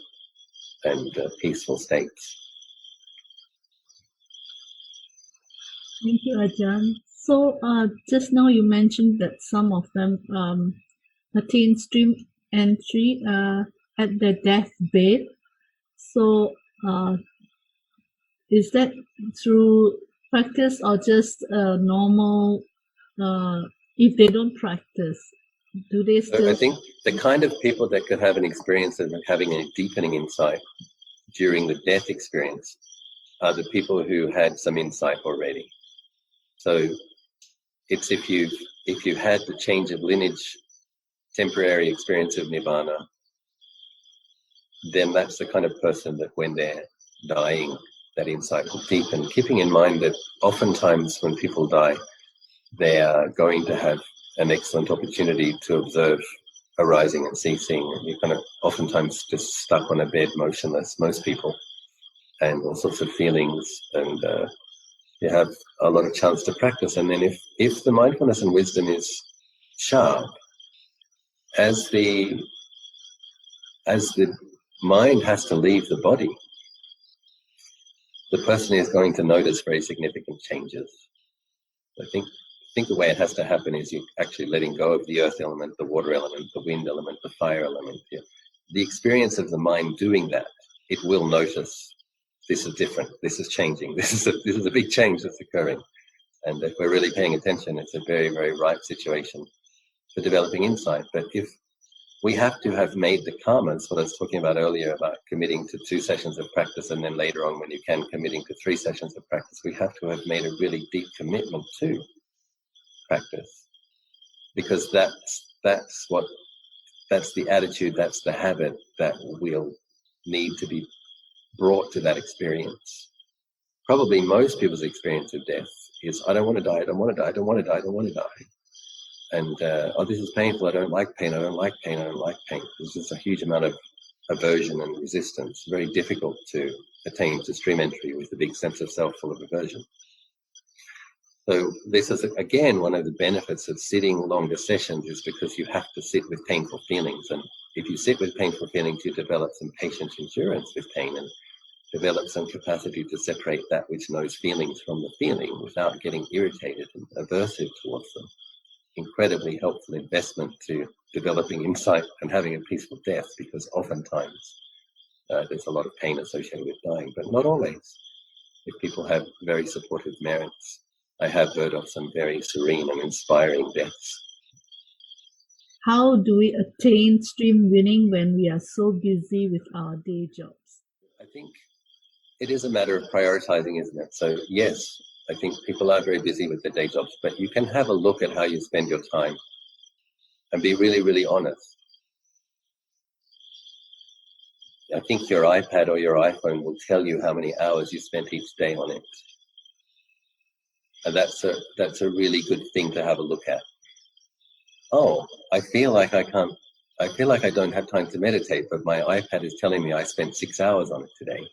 and peaceful states. Thank you, Ajahn. So just now you mentioned that some of them attain stream entry at their deathbed. So is that through practice or just normal, if they don't practice? Do they still... I think the kind of people that could have an experience of having a deepening insight during the death experience are the people who had some insight already. So it's if you've had the change of lineage, temporary experience of nibbana, then that's the kind of person that when they're dying, that insight will deepen, keeping in mind that oftentimes when people die, they are going to have an excellent opportunity to observe arising and ceasing. You're kind of oftentimes just stuck on a bed motionless, most people, and all sorts of feelings, and you have a lot of chance to practice. And then if the mindfulness and wisdom is sharp, as the mind has to leave the body, the person is going to notice very significant changes. I think the way it has to happen is you actually letting go of the earth element, the water element, the wind element, the fire element. Yeah. The experience of the mind doing that, it will notice this is different, this is changing, this is a big change that's occurring. And if we're really paying attention, it's a very, very ripe situation for developing insight. But if we have to have made the kammas, what I was talking about earlier about committing to 2 sessions of practice, and then later on when you can committing to 3 sessions of practice, we have to have made a really deep commitment to practice, because that's the attitude, that's the habit that will need to be brought to that experience. Probably most people's experience of death is, I don't want to die, I don't want to die, I don't want to die, I don't want to die. And, this is painful, I don't like pain, I don't like pain, I don't like pain. There's just a huge amount of aversion and resistance. Very difficult to attain to stream entry with a big sense of self full of aversion. So this is, again, one of the benefits of sitting longer sessions, is because you have to sit with painful feelings. And if you sit with painful feelings, you develop some patient endurance with pain and develop some capacity to separate that which knows feelings from the feeling without getting irritated and aversive towards them. Incredibly helpful investment to developing insight and having a peaceful death, because oftentimes there's a lot of pain associated with dying, but not always. If people have very supportive merits, I have heard of some very serene and inspiring deaths. How do we attain stream winning when we are so busy with our day jobs? I think it is a matter of prioritizing, isn't it? So yes, I think people are very busy with their day jobs, but you can have a look at how you spend your time and be really, really honest. I think your iPad or your iPhone will tell you how many hours you spent each day on it. And that's a really good thing to have a look at. oh, I feel like I don't have time to meditate, but my iPad is telling me I spent 6 hours on it today.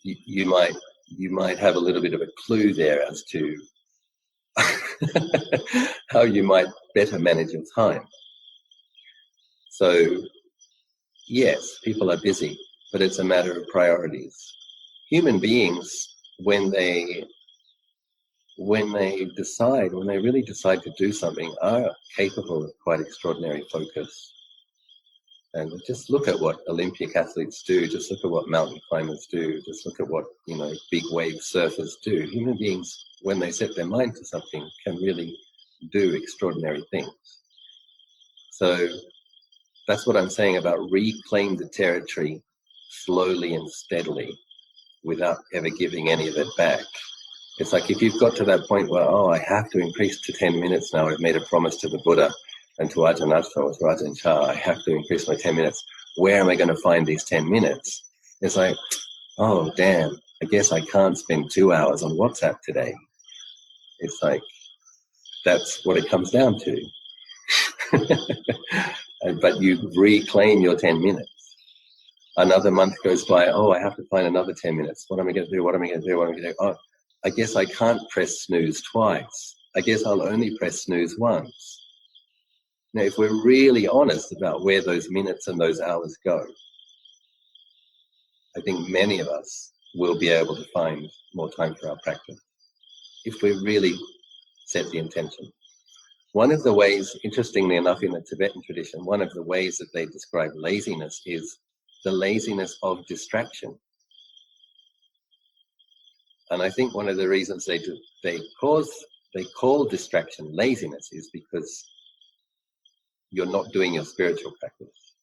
You might have a little bit of a clue there as to how you might better manage your time. So yes, people are busy, but it's a matter of priorities. Human beings, when they really decide to do something, are capable of quite extraordinary focus. And just look at what Olympic athletes do, just look at what mountain climbers do, just look at what, big wave surfers do. Human beings, when they set their mind to something, can really do extraordinary things. So that's what I'm saying about reclaim the territory slowly and steadily without ever giving any of it back. It's like if you've got to that point where, I have to increase to 10 minutes now, I've made a promise to the Buddha and to Ajahn Atta or to Ajahn Chah, I have to increase my 10 minutes. Where am I going to find these 10 minutes? It's like, oh, damn, I guess I can't spend 2 hours on WhatsApp today. It's like, that's what it comes down to. But you reclaim your 10 minutes. Another month goes by, I have to find another 10 minutes. What am I going to do? What am I going to do? What am I going to do? Oh, I guess I can't press snooze twice. I guess I'll only press snooze once. Now, if we're really honest about where those minutes and those hours go, I think many of us will be able to find more time for our practice if we really set the intention. One of the ways, interestingly enough, in the Tibetan tradition, one of the ways that they describe laziness is the laziness of distraction. And I think one of the reasons they call distraction laziness is because you're not doing your spiritual practice.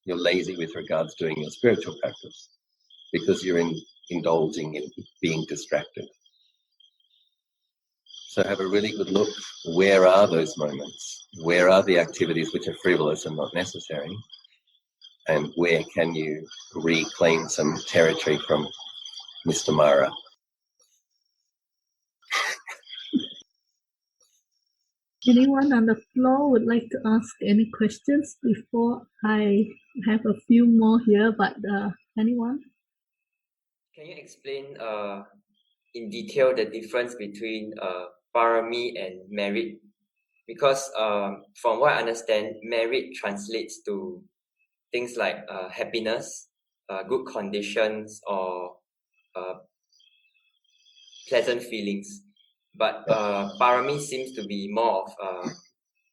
You're lazy with regards to doing your spiritual practice because you're indulging in being distracted. So have a really good look. Where are those moments? Where are the activities which are frivolous and not necessary? And where can you reclaim some territory from Mr. Mara? Anyone on the floor would like to ask any questions before I have a few more here, but anyone? Can you explain in detail the difference between parami and merit? Because from what I understand, merit translates to things like happiness, good conditions, or pleasant feelings. But parami seems to be more of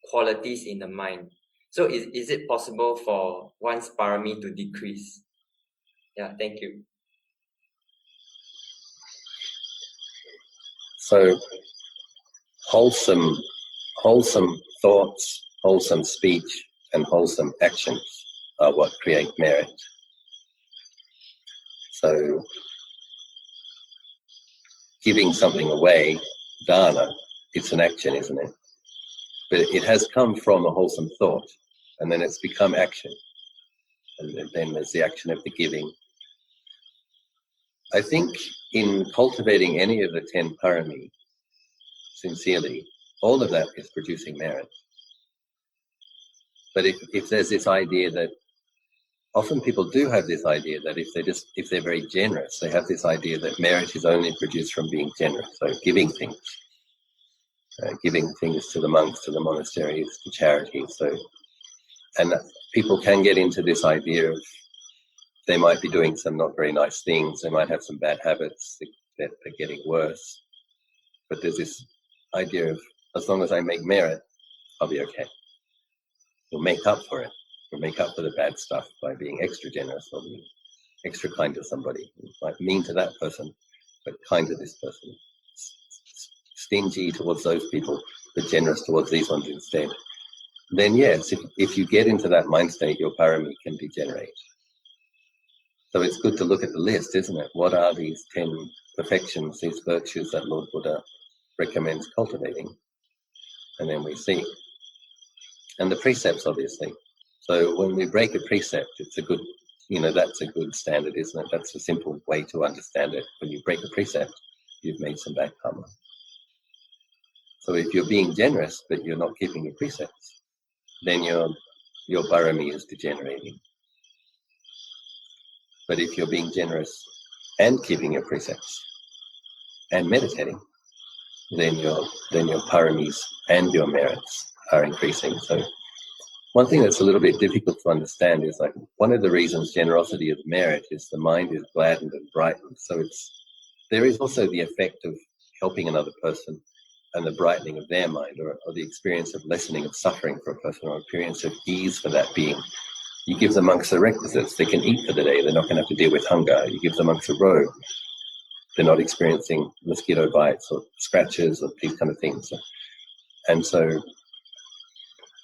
qualities in the mind. So is it possible for one's parami to decrease? Yeah, thank you. So wholesome thoughts, wholesome speech, and wholesome actions are what create merit. So giving something away, dana, it's an action, isn't it? But it has come from a wholesome thought, and then it's become action. And then there's the action of the giving. I think in cultivating any of the 10 parami sincerely, all of that is producing merit. But if there's this idea that often people do have this idea that if they're very generous, they have this idea that merit is only produced from being generous. So giving things to the monks, to the monasteries, to charity. And people can get into this idea of they might be doing some not very nice things. They might have some bad habits that are getting worse. But there's this idea of as long as I make merit, I'll be okay. We'll make up for it. We'll make up for the bad stuff by being extra generous or being extra kind to somebody. Like mean to that person, but kind to this person. Stingy towards those people, but generous towards these ones instead. Then yes, if you get into that mind state, your parami can degenerate. So it's good to look at the list, isn't it? What are these 10 perfections, these virtues that Lord Buddha recommends cultivating? And then we see. And the precepts, obviously. So when we break a precept, it's a good, that's a good standard, isn't it? That's a simple way to understand it. When you break a precept, you've made some bad karma. So if you're being generous but you're not keeping your precepts, then your parami is degenerating. But if you're being generous and keeping your precepts and meditating, then your paramis and your merits are increasing. So one thing that's a little bit difficult to understand is, like, one of the reasons generosity of merit is the mind is gladdened and brightened. So there is also the effect of helping another person and the brightening of their mind, or the experience of lessening of suffering for a person, or experience of ease for that being. You give the monks the requisites, they can eat for the day, they're not going to have to deal with hunger. You give the monks a robe, they're not experiencing mosquito bites or scratches or these kind of things. And so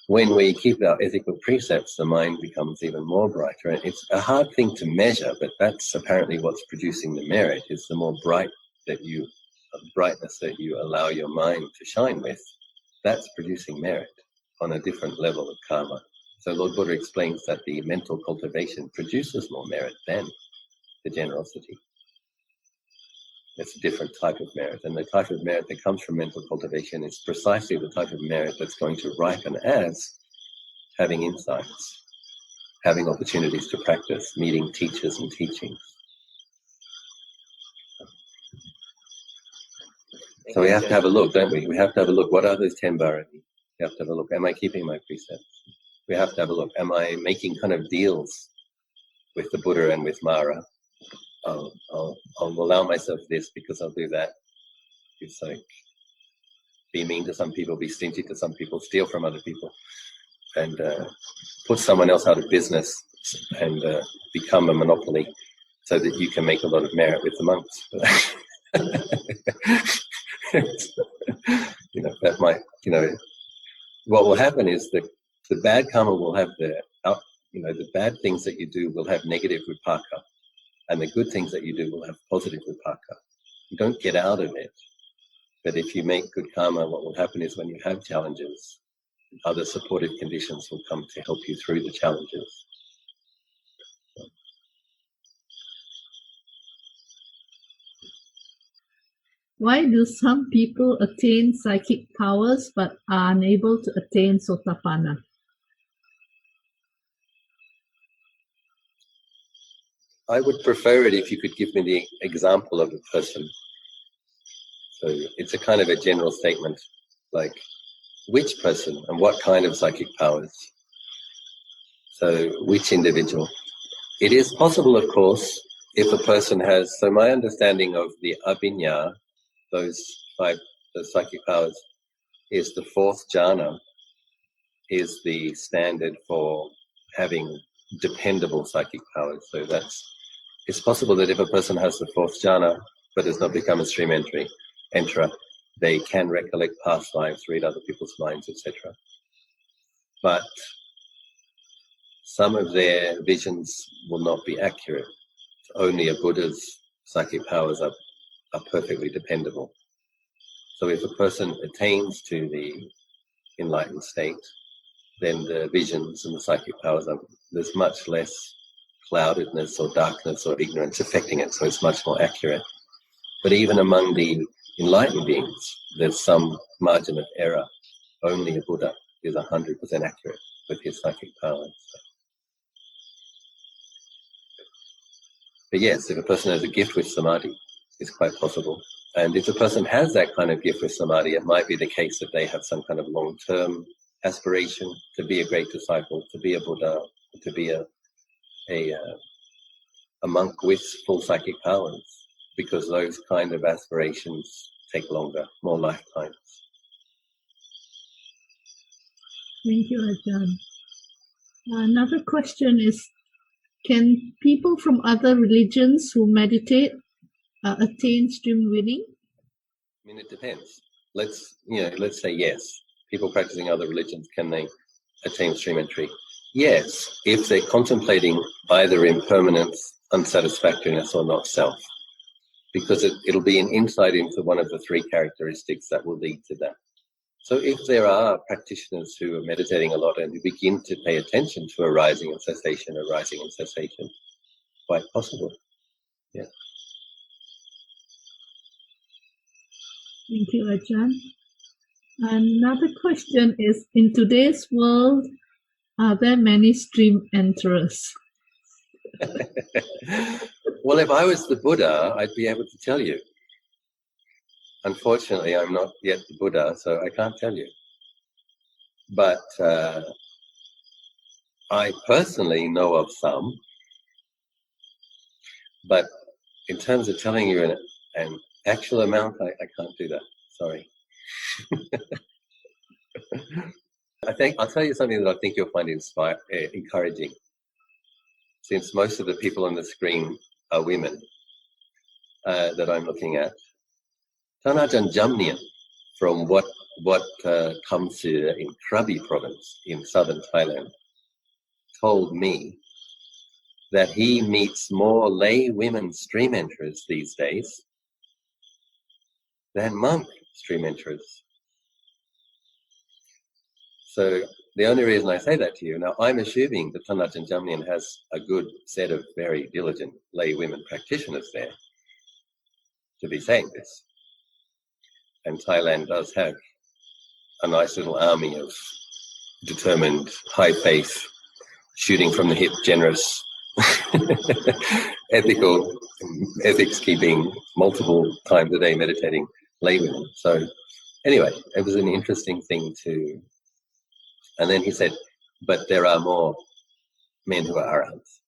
when we keep our ethical precepts, the mind becomes even more brighter. And it's a hard thing to measure, but that's apparently what's producing the merit, is the more brightness that you allow your mind to shine with, that's producing merit on a different level of karma. So Lord Buddha explains that the mental cultivation produces more merit than the generosity. It's a different type of merit, and the type of merit that comes from mental cultivation is precisely the type of merit that's going to ripen as having insights, having opportunities to practice, meeting teachers and teachings. So we have to have a look, don't we? We have to have a look. What are those 10 parami? We have to have a look. Am I keeping my precepts? We have to have a look. Am I making kind of deals with the Buddha and with Mara? I'll allow myself this because I'll do that. It's like be mean to some people, be stingy to some people, steal from other people, and put someone else out of business and become a monopoly so that you can make a lot of merit with the monks. That might, what will happen is that the bad karma will have the bad things that you do will have negative vipaka, and the good things that you do will have positive vipaka. You don't get out of it, but if you make good karma, what will happen is when you have challenges, other supportive conditions will come to help you through the challenges. Why do some people attain psychic powers but are unable to attain sotapanna? I would prefer it if you could give me the example of a person. So it's a kind of a general statement, like which person and what kind of psychic powers. So which individual. It is possible, of course, if a person has, so my understanding of the abhinya, those psychic powers, is the fourth jhana is the standard for having dependable psychic powers. So it's possible that if a person has the fourth jhana but has not become a stream enterer, they can recollect past lives, read other people's minds, etc. But some of their visions will not be accurate. Only a Buddha's psychic powers are perfectly dependable. So if a person attains to the enlightened state, then the visions and the psychic powers there's much less cloudedness or darkness or ignorance affecting it, so it's much more accurate. But even among the enlightened beings, there's some margin of error. Only a Buddha is 100% accurate with his psychic powers. But yes, if a person has a gift with samadhi, it's quite possible. And if a person has that kind of gift with samadhi, it might be the case that they have some kind of long-term aspiration to be a great disciple, to be a Buddha, to be a monk with full psychic powers, because those kind of aspirations take longer, more lifetimes. Thank you, Ajahn. Another question is, can people from other religions who meditate attain stream winning? I mean, it depends. Let's say yes. People practicing other religions, can they attain stream entry? Yes, if they're contemplating either impermanence, unsatisfactoriness, or not self, because it'll be an insight into one of the three characteristics that will lead to that. So if there are practitioners who are meditating a lot and who begin to pay attention to arising and cessation, quite possible. Yeah. Thank you, Ajahn. Another question is, in today's world, are there many stream enterers? Well, if I was the Buddha, I'd be able to tell you. Unfortunately, I'm not yet the Buddha, so I can't tell you. But I personally know of some. But in terms of telling you an actual amount, I can't do that. Sorry. I'll tell you something that I think you'll find encouraging. Since most of the people on the screen are women that I'm looking at. Tanajan Jamnian, from what comes here in Krabi province in southern Thailand, told me that he meets more lay women stream enterers these days than monk stream enterers. So the only reason I say that to you, now I'm assuming that Tanajan Jamnian has a good set of very diligent lay women practitioners there to be saying this. And Thailand does have a nice little army of determined, high faith, shooting from the hip, generous, ethics keeping, multiple times a day meditating lay women. So anyway, it was an interesting thing to. And then he said, but there are more men who are arahants.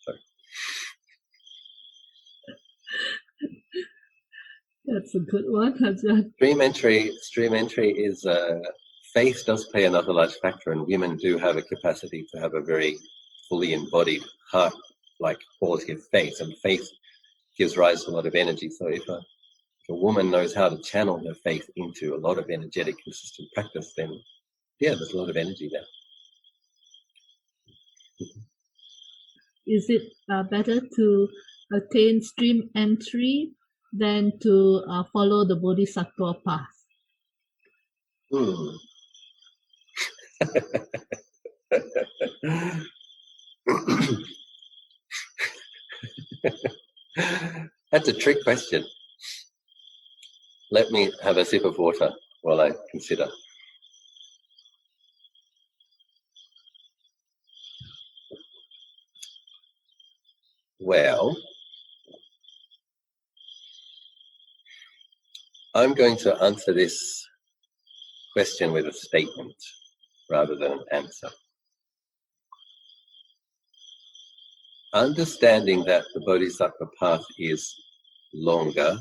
So. That's a good one, Ajahn. Stream entry is faith does play another large factor, and women do have a capacity to have a very fully embodied heart-like quality of faith, and faith gives rise to a lot of energy. So if a woman knows how to channel her faith into a lot of energetic, consistent practice, then yeah, there's a lot of energy there. Is it better to attain stream entry than to follow the Bodhisattva path? That's a trick question. Let me have a sip of water while I consider. Well, I'm going to answer this question with a statement rather than an answer. Understanding that the Bodhisattva path is longer,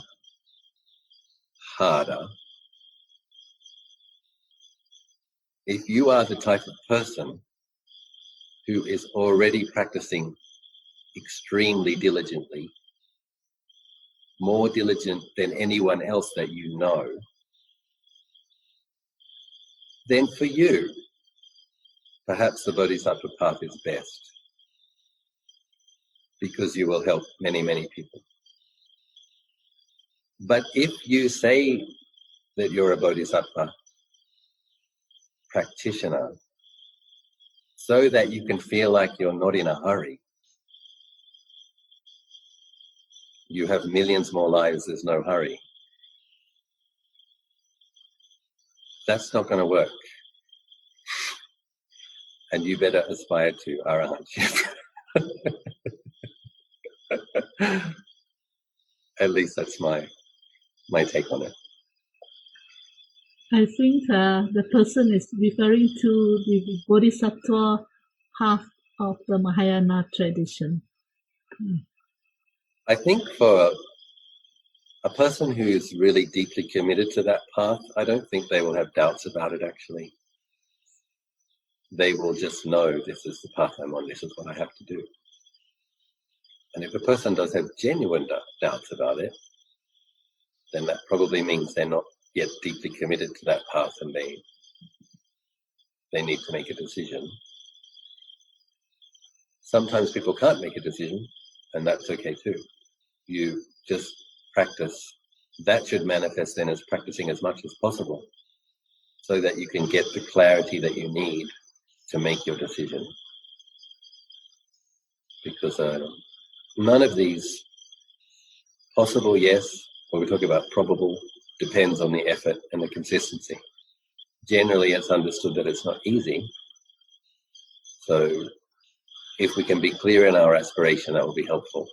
harder. If you are the type of person who is already practicing extremely diligently, more diligent than anyone else that you know, then for you, perhaps the Bodhisattva path is best, because you will help many, many people. But if you say that you're a Bodhisattva practitioner so that you can feel like you're not in a hurry, you have millions more lives, there's no hurry, that's not going to work. And you better aspire to arahantship. At least that's my take on it. I think the person is referring to the Bodhisattva half of the Mahayana tradition. I think for a person who is really deeply committed to that path, I don't think they will have doubts about it, actually. They will just know, this is the path I'm on, this is what I have to do. And if a person does have genuine doubts about it, then that probably means they're not yet deeply committed to that path, and they need to make a decision. Sometimes people can't make a decision, and that's okay too. You just practice. That should manifest then as practicing as much as possible, so that you can get the clarity that you need to make your decision. Because none of these, possible, yes, when we talk about probable, depends on the effort and the consistency. generally it's understood that it's not easy. So if we can be clear in our aspiration, that will be helpful.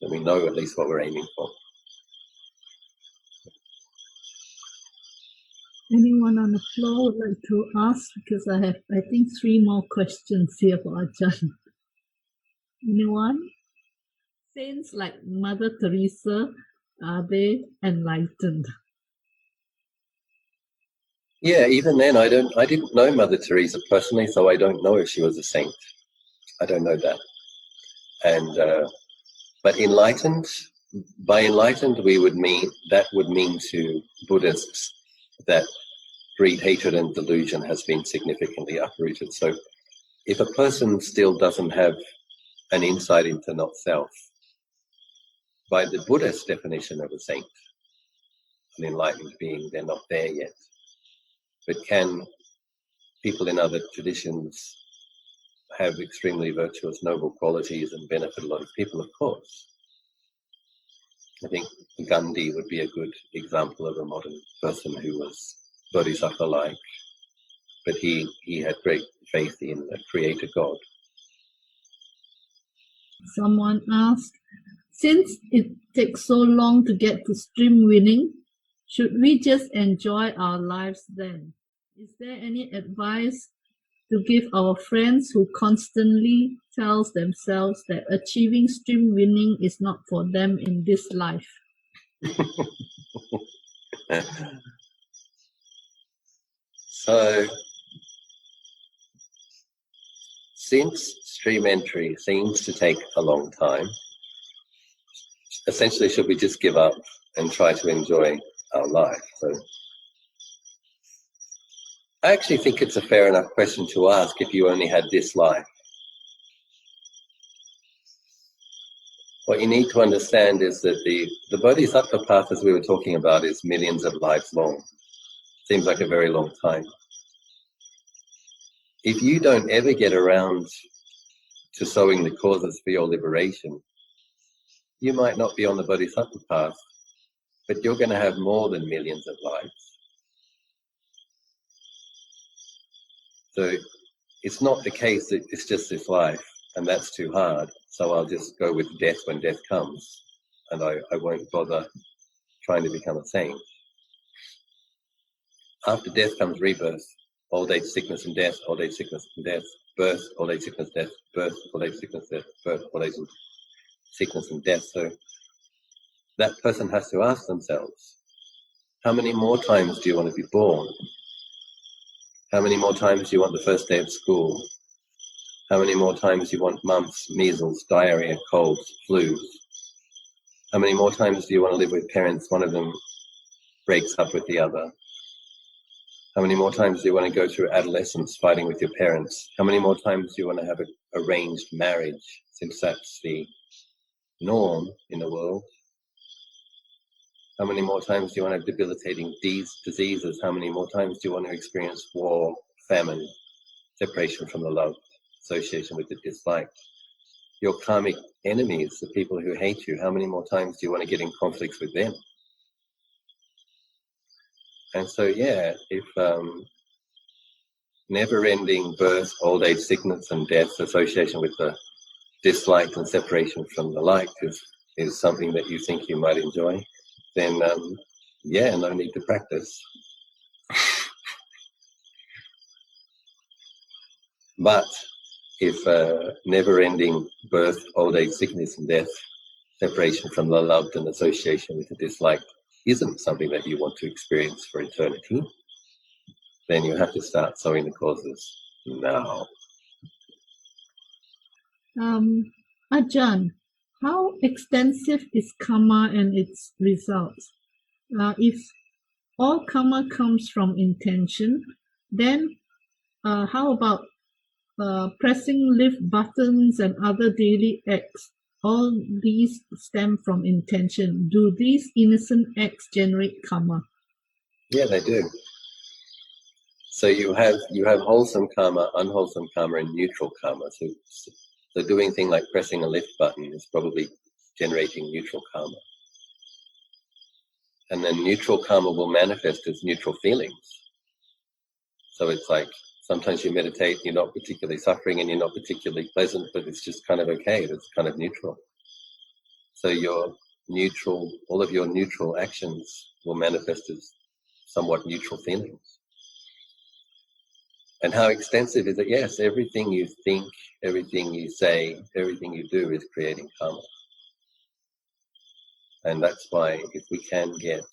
Then we know at least what we're aiming for. Anyone on the floor would like to ask? Because I have, I think, 3 more questions here for Ajahn. Anyone? Saints like Mother Theresa, are they enlightened? Yeah, even then, I didn't know Mother Teresa personally, so I don't know if she was a saint. I don't know that. And but enlightened, by enlightened, that would mean to Buddhists that greed, hatred, and delusion has been significantly uprooted. So if a person still doesn't have an insight into not self, by the Buddhist definition of a saint, an enlightened being, they're not there yet. But can people in other traditions have extremely virtuous, noble qualities and benefit a lot of people? Of course. I think Gandhi would be a good example of a modern person who was Bodhisattva-like, but he had great faith in a creator God. Someone asked, since it takes so long to get to stream winning, should we just enjoy our lives then? Is there any advice to give our friends who constantly tells themselves that achieving stream winning is not for them in this life? So, since stream entry seems to take a long time, essentially should we just give up and try to enjoy our life? So, I actually think it's a fair enough question to ask if you only had this life. What you need to understand is that the Bodhisattva path, as we were talking about, is millions of lives long. Seems like a very long time. If you don't ever get around to sowing the causes for your liberation, you might not be on the Bodhisattva path, but you're going to have more than millions of lives. So it's not the case that it's just this life and that's too hard, so I'll just go with death when death comes and I won't bother trying to become a saint. After death comes rebirth, old age, sickness and death, old age, sickness and death, birth, old age, sickness, death, birth, old age, sickness, death, birth, old age, sickness and death. So that person has to ask themselves, how many more times do you want to be born? How many more times do you want the first day of school? How many more times do you want mumps, measles, diarrhea, colds, flus? How many more times do you want to live with parents, one of them breaks up with the other? How many more times do you want to go through adolescence fighting with your parents? How many more times do you want to have an arranged marriage, since that's the norm in the world? How many more times do you want to have debilitating diseases? How many more times do you want to experience war, famine, separation from the loved, association with the disliked? Your karmic enemies, the people who hate you, how many more times do you want to get in conflicts with them? And so, yeah, if never-ending birth, old age, sickness and death, association with the disliked and separation from the liked is something that you think you might enjoy, then yeah, no need to practice. But if never-ending birth, old age, sickness and death, separation from the loved and association with the disliked isn't something that you want to experience for eternity, then you have to start sowing the causes now. Ajahn, how extensive is kamma and its results? If all kamma comes from intention, then how about pressing lift buttons and other daily acts? All these stem from intention. Do these innocent acts generate kamma? Yeah, they do. So you have wholesome karma, unwholesome karma, and neutral karma. So doing things like pressing a lift button is probably generating neutral karma. And then neutral karma will manifest as neutral feelings. So it's like sometimes you meditate, you're not particularly suffering and you're not particularly pleasant, but it's just kind of okay. It's kind of neutral. So your neutral, all of your neutral actions will manifest as somewhat neutral feelings. And how extensive is it? Yes, everything you think, everything you say, everything you do is creating karma. And that's why if we can get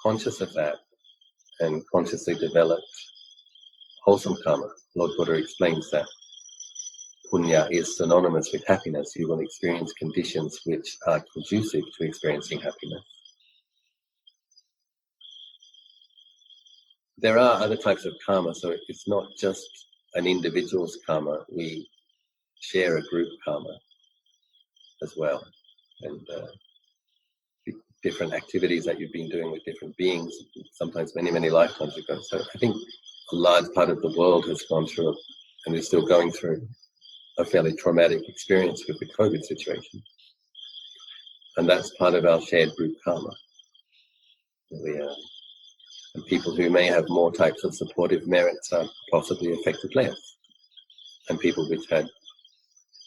conscious of that and consciously develop wholesome karma, Lord Buddha explains that punya is synonymous with happiness. You will experience conditions which are conducive to experiencing happiness. There are other types of karma, so it's not just an individual's karma. We share a group karma as well. And different activities that you've been doing with different beings, sometimes many, many lifetimes ago. So I think a large part of the world has gone through, and is still going through, a fairly traumatic experience with the COVID situation. And that's part of our shared group karma. And people who may have more types of supportive merits are possibly affected less. And people which had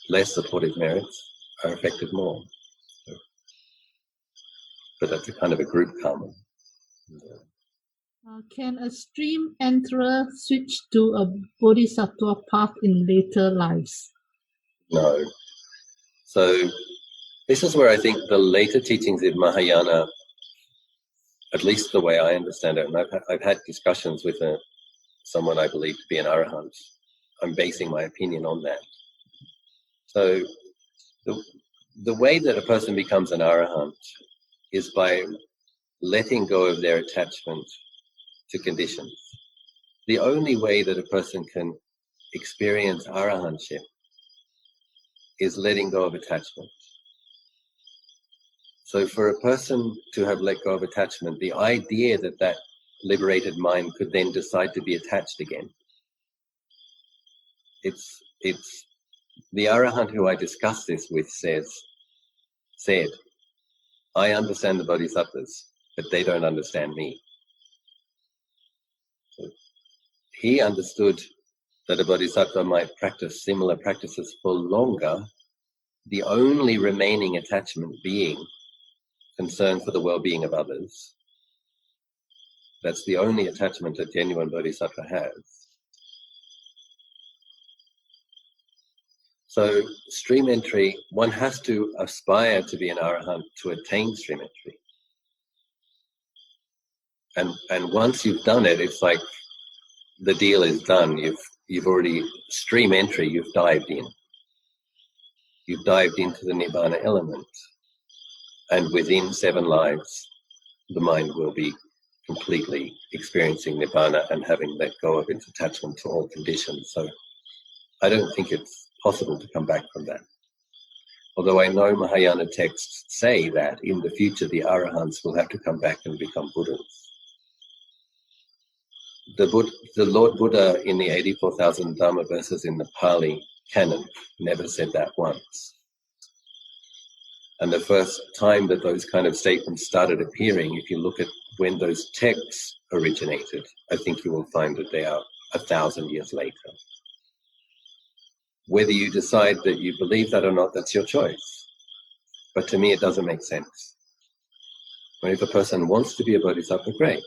less supportive merits are affected more. But that's a kind of a group karma. Can a stream enterer switch to a Bodhisattva path in later lives? No. So this is where I think the later teachings in Mahayana, at least the way I understand it, and I've had discussions with someone I believe to be an arahant. I'm basing my opinion on that. So the way that a person becomes an arahant is by letting go of their attachment to conditions. The only way that a person can experience arahantship is letting go of attachment. So for a person to have let go of attachment, the idea that that liberated mind could then decide to be attached again, it's the arahant who I discussed this with said, I understand the bodhisattvas, but they don't understand me. So he understood that a bodhisattva might practice similar practices for longer, the only remaining attachment being concern for the well-being of others. That's the only attachment a genuine bodhisattva has. So stream entry, one has to aspire to be an arahant to attain stream entry. And once you've done it, it's like the deal is done. You've already, stream entry, you've dived in. You've dived into the nibbana element. And within 7 lives, the mind will be completely experiencing nibbana and having let go of its attachment to all conditions. So I don't think it's possible to come back from that. Although I know Mahayana texts say that in the future the arahants will have to come back and become Buddhas. The Lord Buddha in the 84,000 Dharma verses in the Pali canon never said that once. And the first time that those kind of statements started appearing, if you look at when those texts originated, I think you will find that they are 1,000 years later. Whether you decide that you believe that or not, that's your choice. But to me, it doesn't make sense. When if a person wants to be a bodhisattva, great.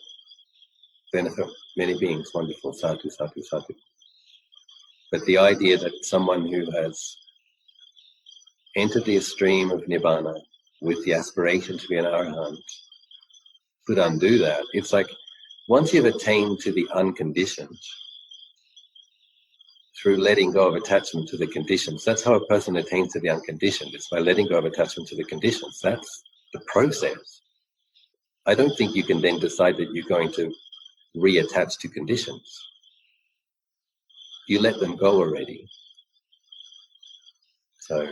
Benefit many beings, wonderful, sadhu, sadhu, sadhu. But the idea that someone who has entered the stream of nibbana with the aspiration to be an arahant could undo that. It's like once you've attained to the unconditioned, through letting go of attachment to the conditions, that's how a person attains to the unconditioned. It's by letting go of attachment to the conditions. That's the process. I don't think you can then decide that you're going to reattach to conditions. You let them go already. So,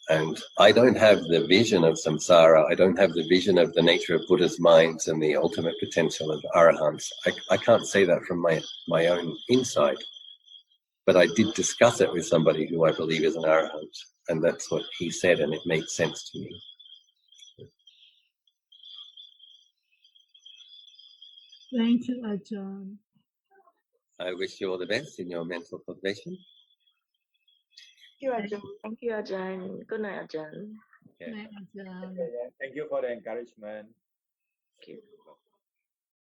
and I don't have the vision of samsara. I don't have the vision of the nature of Buddha's minds and the ultimate potential of arahants. I can't say that from my own insight. But I did discuss it with somebody who I believe is an arahant, and that's what he said, and it made sense to me. Thank you, Ajahn. I wish you all the best in your mental cultivation. Thank you, Ajahn. Good night, Ajahn. Okay. Thank you, Ajahn. Okay, yeah. Thank you for the encouragement. Thank you.